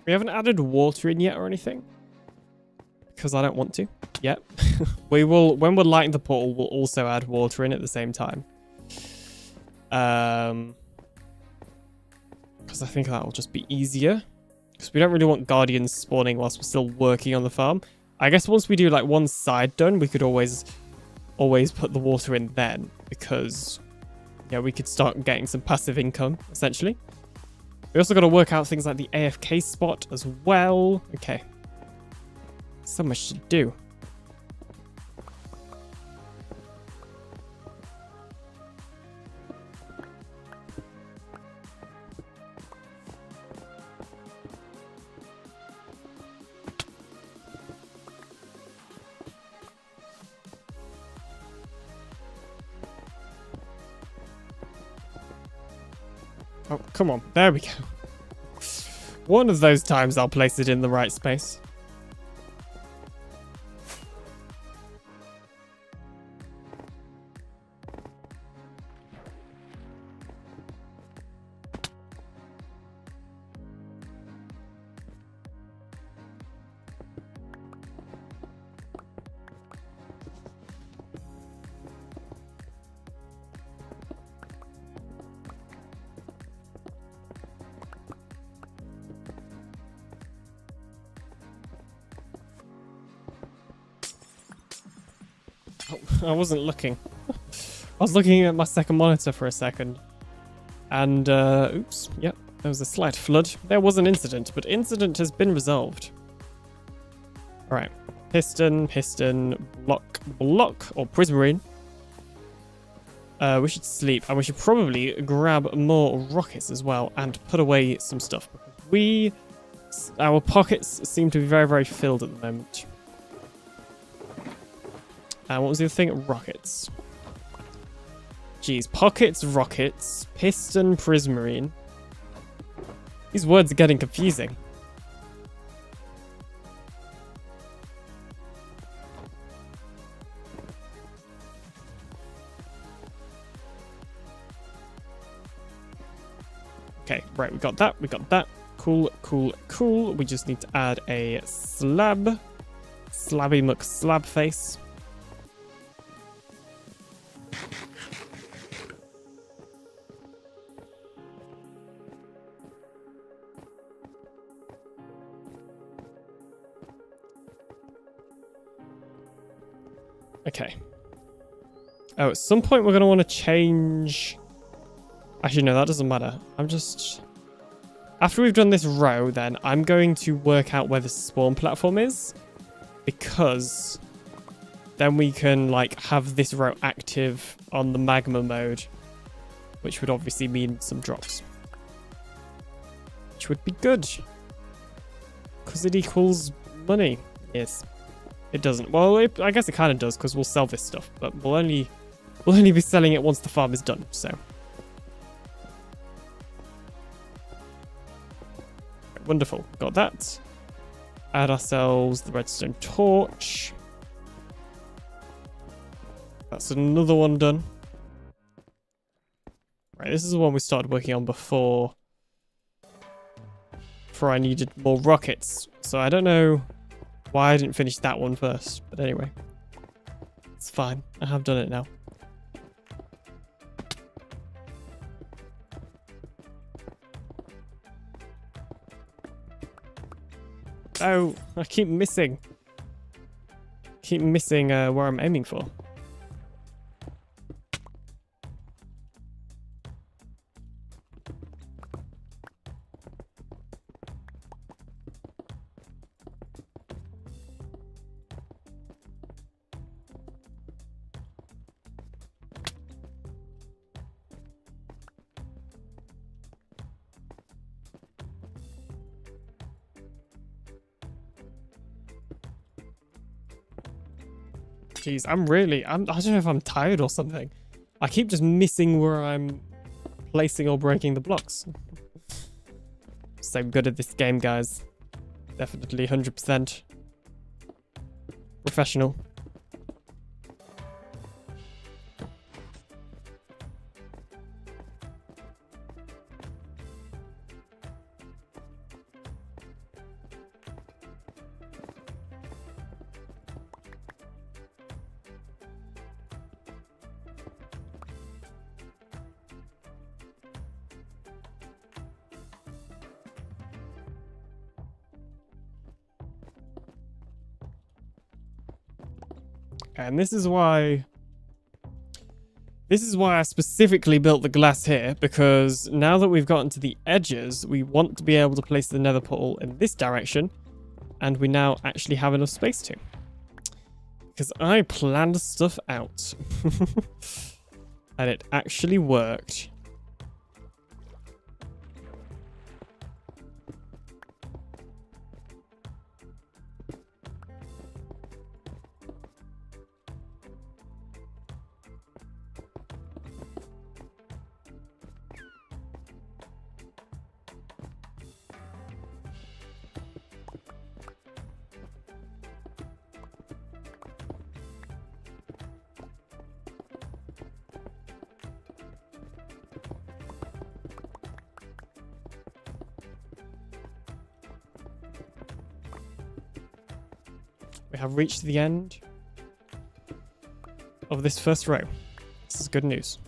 We haven't added water in yet or anything. Because I don't want to. Yet. We will, when we're lighting the portal, we'll also add water in at the same time. Because I think that will just be easier. Because we don't really want guardians spawning whilst we're still working on the farm. I guess once we do like one side done, we could always put the water in then. Because, yeah, we could start getting some passive income, essentially. We also got to work out things like the AFK spot as well. Okay. So much to do. Oh, come on. There we go. One of those times I'll place it in the right space. I wasn't looking. I was looking at my second monitor for a second. And, oops, yep. There was a slight flood. There was an incident, but incident has been resolved. Alright. Piston, block, or prismarine. We should sleep, and we should probably grab more rockets as well and put away some stuff. Our pockets seem to be very, very filled at the moment. And what was the other thing? Rockets. Geez, pockets, rockets, piston, prismarine. These words are getting confusing. Okay, right, we got that, Cool, cool, cool. We just need to add a slab. Slabby muck slab face. Okay. Oh, at some point we're going to want to change... Actually, no, that doesn't matter. After we've done this row, then, I'm going to work out where the spawn platform is. Because then we can, like, have this row active on the magma mode. Which would obviously mean some drops. Which would be good. Because it equals money. Yes. It doesn't. Well, I guess it kind of does, because we'll sell this stuff. But we'll only be selling it once the farm is done, so... Wonderful. Got that. Add ourselves the redstone torch. That's another one done. Right, this is the one we started working on before I needed more rockets. So I don't know why I didn't finish that one first. But anyway, it's fine. I have done it now. Oh, I keep missing. Where I'm aiming for. Jeez, I don't know if I'm tired or something. I keep just missing where I'm placing or breaking the blocks. So good at this game, guys. Definitely 100% professional. And this is why I specifically built the glass here, because now that we've gotten to the edges, we want to be able to place the nether portal in this direction, and we now actually have enough space to. Because I planned stuff out. And it actually worked. We have reached the end of this first row. This is good news.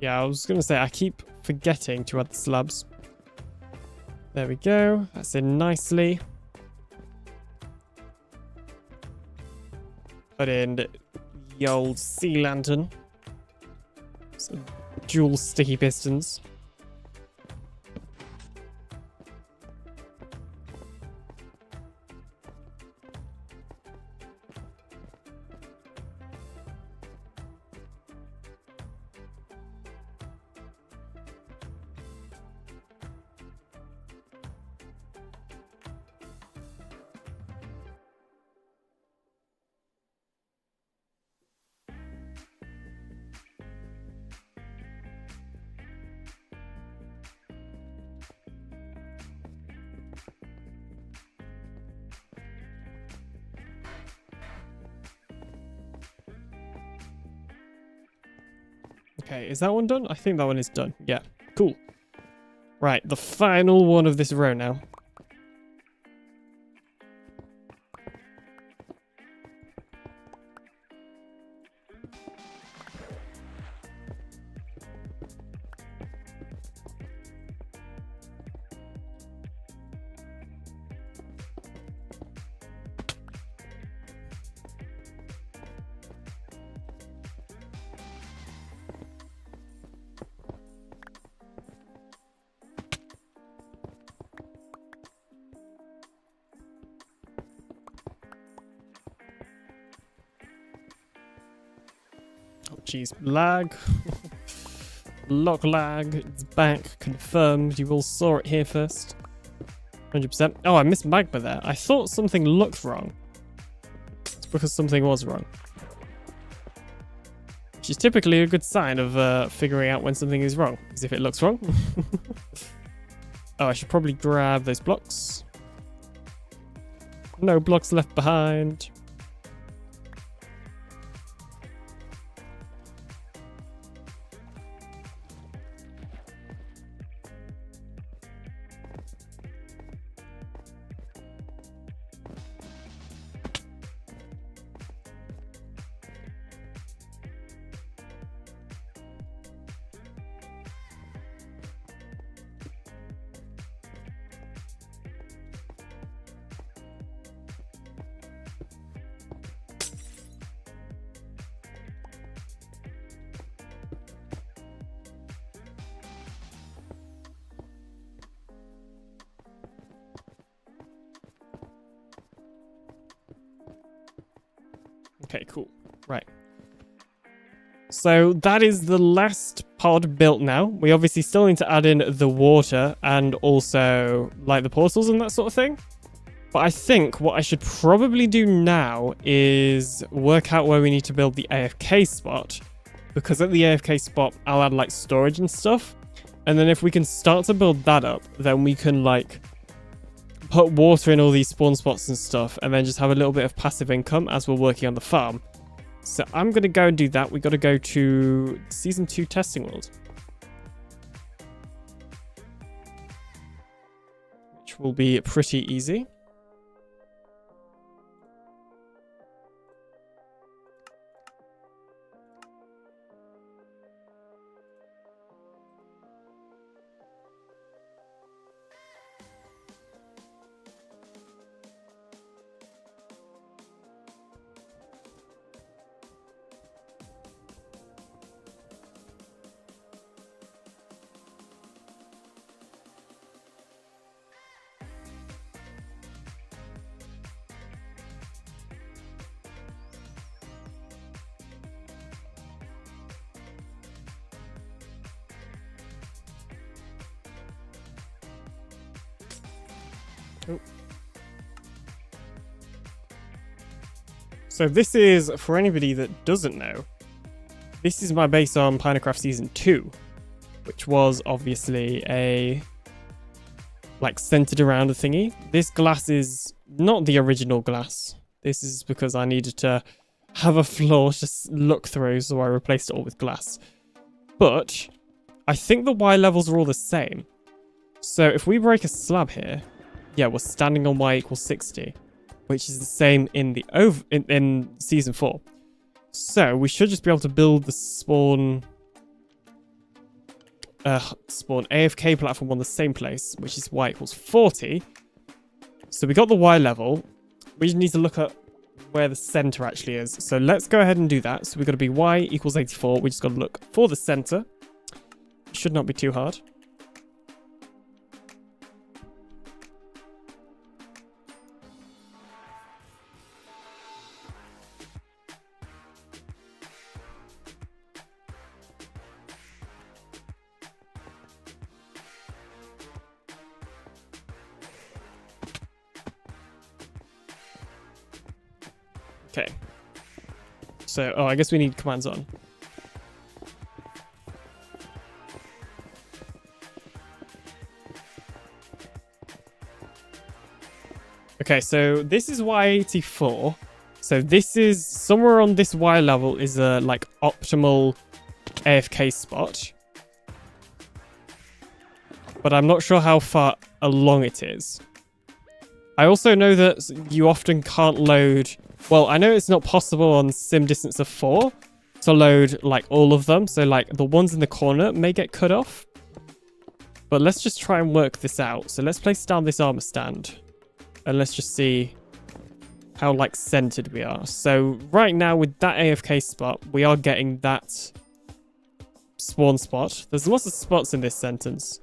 Yeah, I was going to say, I keep forgetting to add the slabs. There we go. That's in nicely. Put in the old sea lantern. So, dual sticky pistons. Okay, is that one done? I think that one is done. Yeah, cool. Right, the final one of this row now. Oh, jeez. Lag. Lock lag. It's back. Confirmed. You all saw it here first. 100%. Oh, I missed magma there. I thought something looked wrong. It's because something was wrong. Which is typically a good sign of figuring out when something is wrong. Because if it looks wrong... Oh, I should probably grab those blocks. No blocks left behind. Okay, cool. Right. So that is the last pod built now. We obviously still need to add in the water and also like the portals and that sort of thing. But I think what I should probably do now is work out where we need to build the AFK spot. Because at the AFK spot, I'll add like storage and stuff. And then if we can start to build that up, then we can like put water in all these spawn spots and stuff, and then just have a little bit of passive income as we're working on the farm. So I'm going to go and do that. We got to go to Season 2 Testing World. Which will be pretty easy. Oh. So this is, for anybody that doesn't know, this is my base on PinaCraft Season 2, which was obviously a, like, centered around a thingy. This glass is not the original glass. This is because I needed to have a floor to look through, so I replaced it all with glass. But I think the Y levels are all the same. So if we break a slab here, yeah, we're standing on Y equals 60, which is the same in the in Season 4. So we should just be able to build the spawn AFK platform on the same place, which is Y equals 40. So we got the Y level. We just need to look at where the center actually is. So let's go ahead and do that. So we've got to be y equals 84. We just got to look for the center. Should not be too hard. Okay. So, oh, I guess we need commands on. Okay, so this is Y84. So this is somewhere on this Y level is a like optimal AFK spot. But I'm not sure how far along it is. I also know that you often can't load... Well, I know it's not possible on sim distance of 4 to load like all of them. So like the ones in the corner may get cut off. But let's just try and work this out. So let's place down this armor stand. And let's just see how like centered we are. So right now with that AFK spot, we are getting that spawn spot. There's lots of spots in this sentence.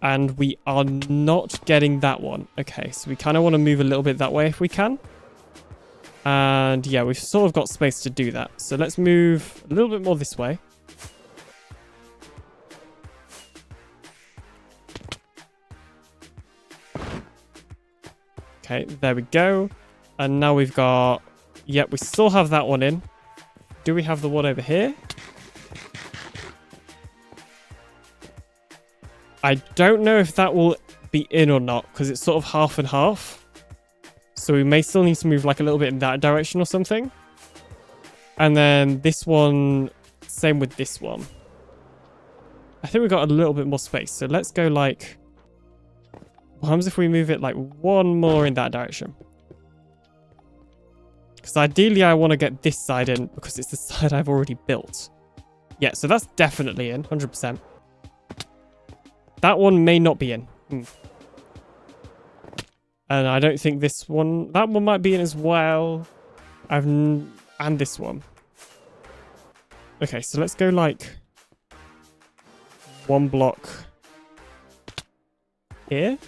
And we are not getting that one. Okay, so we kind of want to move a little bit that way if we can. And yeah, we've sort of got space to do that. So let's move a little bit more this way. Okay, there we go. And now we've got... Yep, we still have that one in. Do we have the one over here? I don't know if that will be in or not, because it's sort of half and half. So we may still need to move like a little bit in that direction or something. And then this one, same with this one. I think we've got a little bit more space. So let's go like... What happens if we move it like one more in that direction? Because ideally I want to get this side in because it's the side I've already built. Yeah, so that's definitely in, 100%. That one may not be in. And I don't think this one... That one might be in as well. And this one. Okay, so let's go like... one block... here.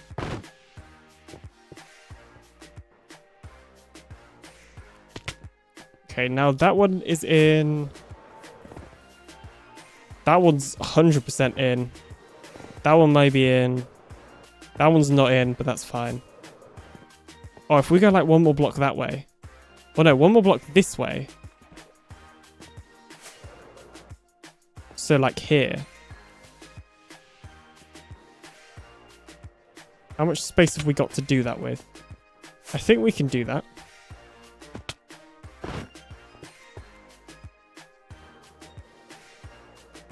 Okay, now that one is in... That one's 100% in. That one may be in. That one's not in, but that's fine. Oh, if we go like one more block that way. Oh no, one more block this way. So like here. How much space have we got to do that with? I think we can do that.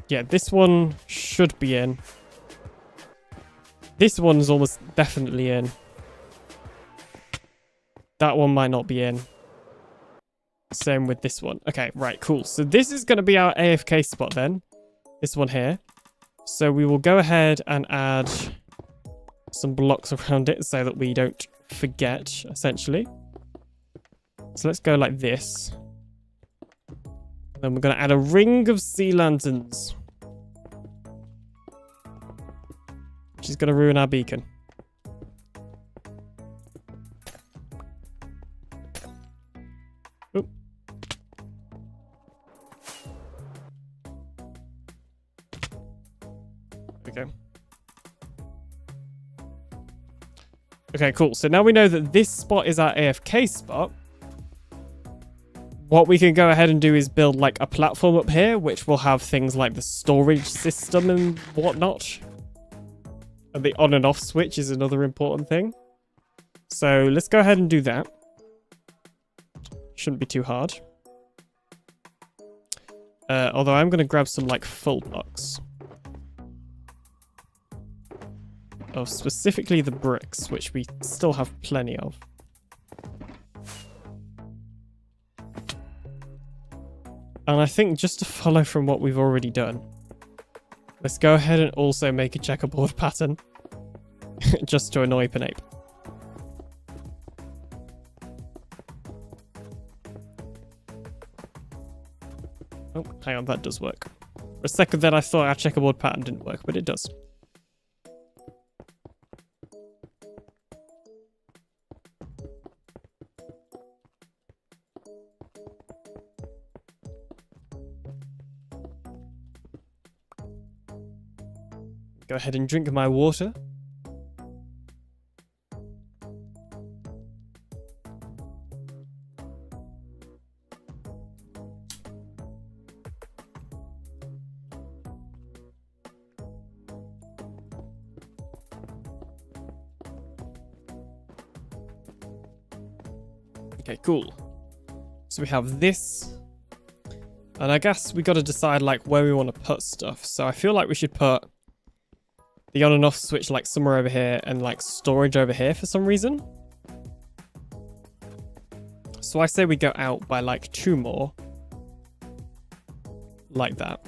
Yeah, this one should be in. This one's almost definitely in. That one might not be in. Same with this one. Okay, right, cool. So this is going to be our AFK spot then. This one here. So we will go ahead and add some blocks around it so that we don't forget, essentially. So let's go like this. Then we're going to add a ring of sea lanterns. Which is going to ruin our beacon. Oop. Okay. Okay, cool. So now we know that this spot is our AFK spot. What we can go ahead and do is build like a platform up here, which will have things like the storage system and whatnot. And the on and off switch is another important thing. So let's go ahead and do that. Shouldn't be too hard. Although I'm going to grab some like full blocks. Of specifically the bricks, which we still have plenty of. And I think just to follow from what we've already done, let's go ahead and also make a checkerboard pattern. Just to annoy Pinape. Oh, hang on, that does work. For a second then I thought our checkerboard pattern didn't work, but it does. Go ahead and drink my water. Okay, cool. So we have this. And I guess we got to decide like where we want to put stuff. So I feel like we should put the on and off switch like somewhere over here and like storage over here for some reason. So I say we go out by like 2 more. Like that.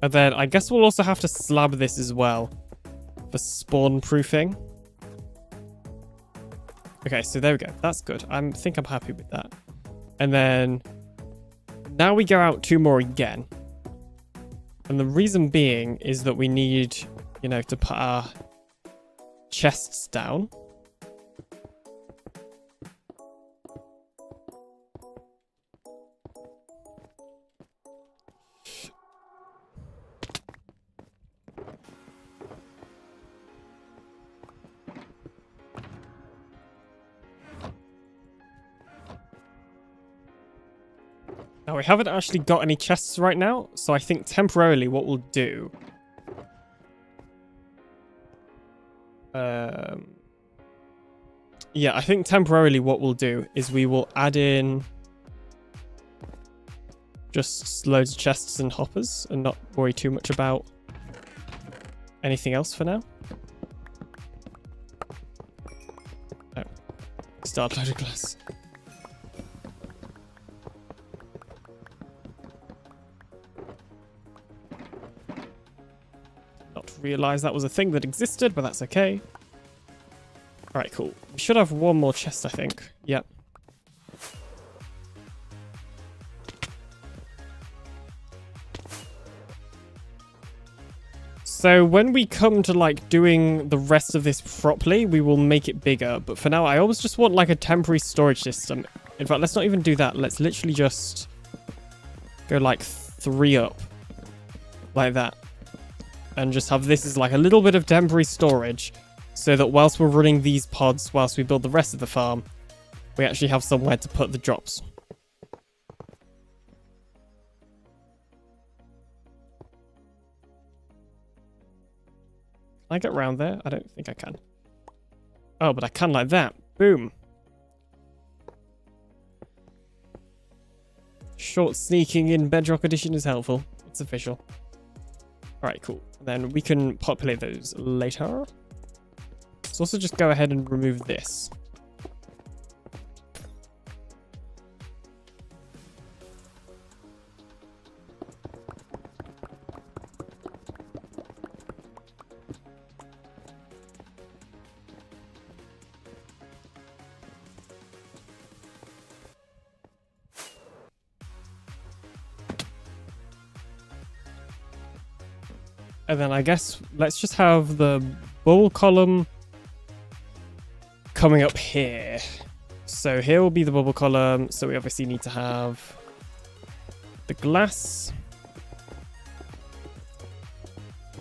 And then I guess we'll also have to slab this as well for spawn proofing. Okay, so there we go. That's good. I think I'm happy with that. And then now we go out 2 more again. And the reason being is that we need, you know, to put our chests down. Now, we haven't actually got any chests right now, so I think temporarily what we'll do... yeah, I think temporarily what we'll do is we will add in just loads of chests and hoppers and not worry too much about anything else for now. Oh. Start loaded glass. Realize that was a thing that existed, but that's okay. Alright, cool. We should have 1 more chest, I think. Yep. So when we come to like doing the rest of this properly, we will make it bigger. But for now, I always just want like a temporary storage system. In fact, let's not even do that. Let's literally just go like 3 up. Like that. And just have this as like a little bit of temporary storage so that whilst we're running these pods, whilst we build the rest of the farm, we actually have somewhere to put the drops. Can I get around there? I don't think I can. Oh, but I can like that. Boom. Short sneaking in Bedrock Edition is helpful. It's official. Alright, cool. Then we can populate those later. Let's also just go ahead and remove this. And then I guess let's just have the bubble column coming up here. So here will be the bubble column. So we obviously need to have the glass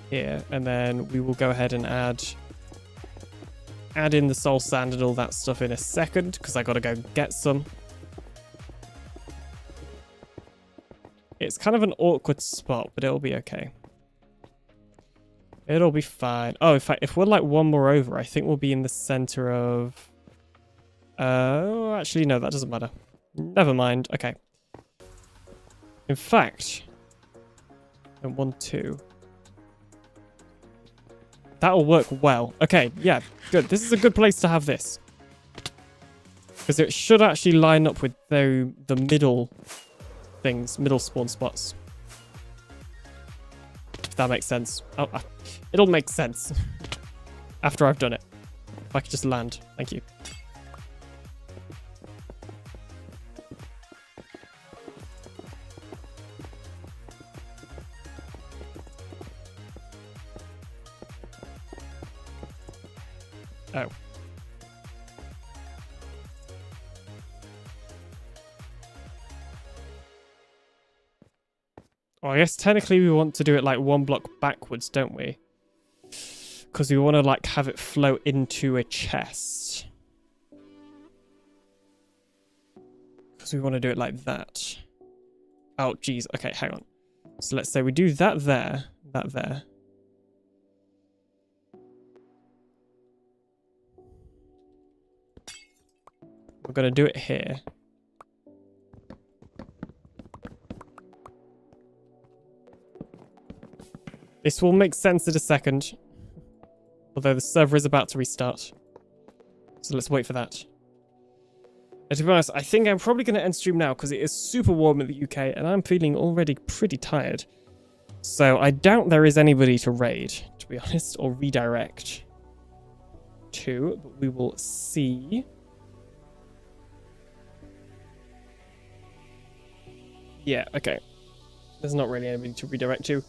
here. And then we will go ahead and add in the soul sand and all that stuff in a second, because I got to go get some. It's kind of an awkward spot, but it'll be okay. It'll be fine. Oh, in fact, if we're like 1 more over, I think we'll be in the center of... Oh, actually, no, that doesn't matter. Never mind. Okay. In fact... And 1, 2. That'll work well. Okay, yeah, good. This is a good place to have this. Because it should actually line up with the middle things, middle spawn spots. If that makes sense. Oh, it'll make sense after I've done it. If I could just land. Thank you. Oh. Well, I guess technically we want to do it like one block backwards, don't we? Because we want to like have it flow into a chest. Because we want to do it like that. Oh, geez. Okay, hang on. So let's say we do that there, that there. We're going to do it here. This will make sense in a second. Although the server is about to restart. So let's wait for that. And to be honest, I think I'm probably going to end stream now because it is super warm in the UK and I'm feeling already pretty tired. So I doubt there is anybody to raid, to be honest, or redirect to, but we will see. Yeah, okay. There's not really anybody to redirect to.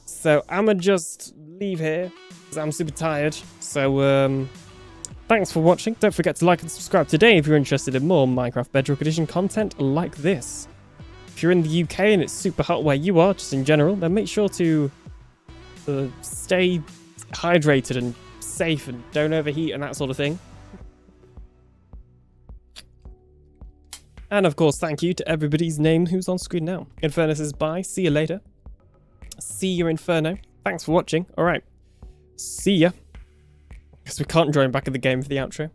So I'ma just leave here because I'm super tired. So thanks for watching. Don't forget to like and subscribe today if you're interested in more Minecraft Bedrock Edition content like this. If you're in the UK and it's super hot where you are, just in general, then make sure to stay hydrated and safe and don't overheat and that sort of thing. And of course, thank you to everybody's name who's on screen now. Inferno says bye. See you later. See you, Inferno. Thanks for watching. All right. See ya. Because we can't join back in the game for the outro.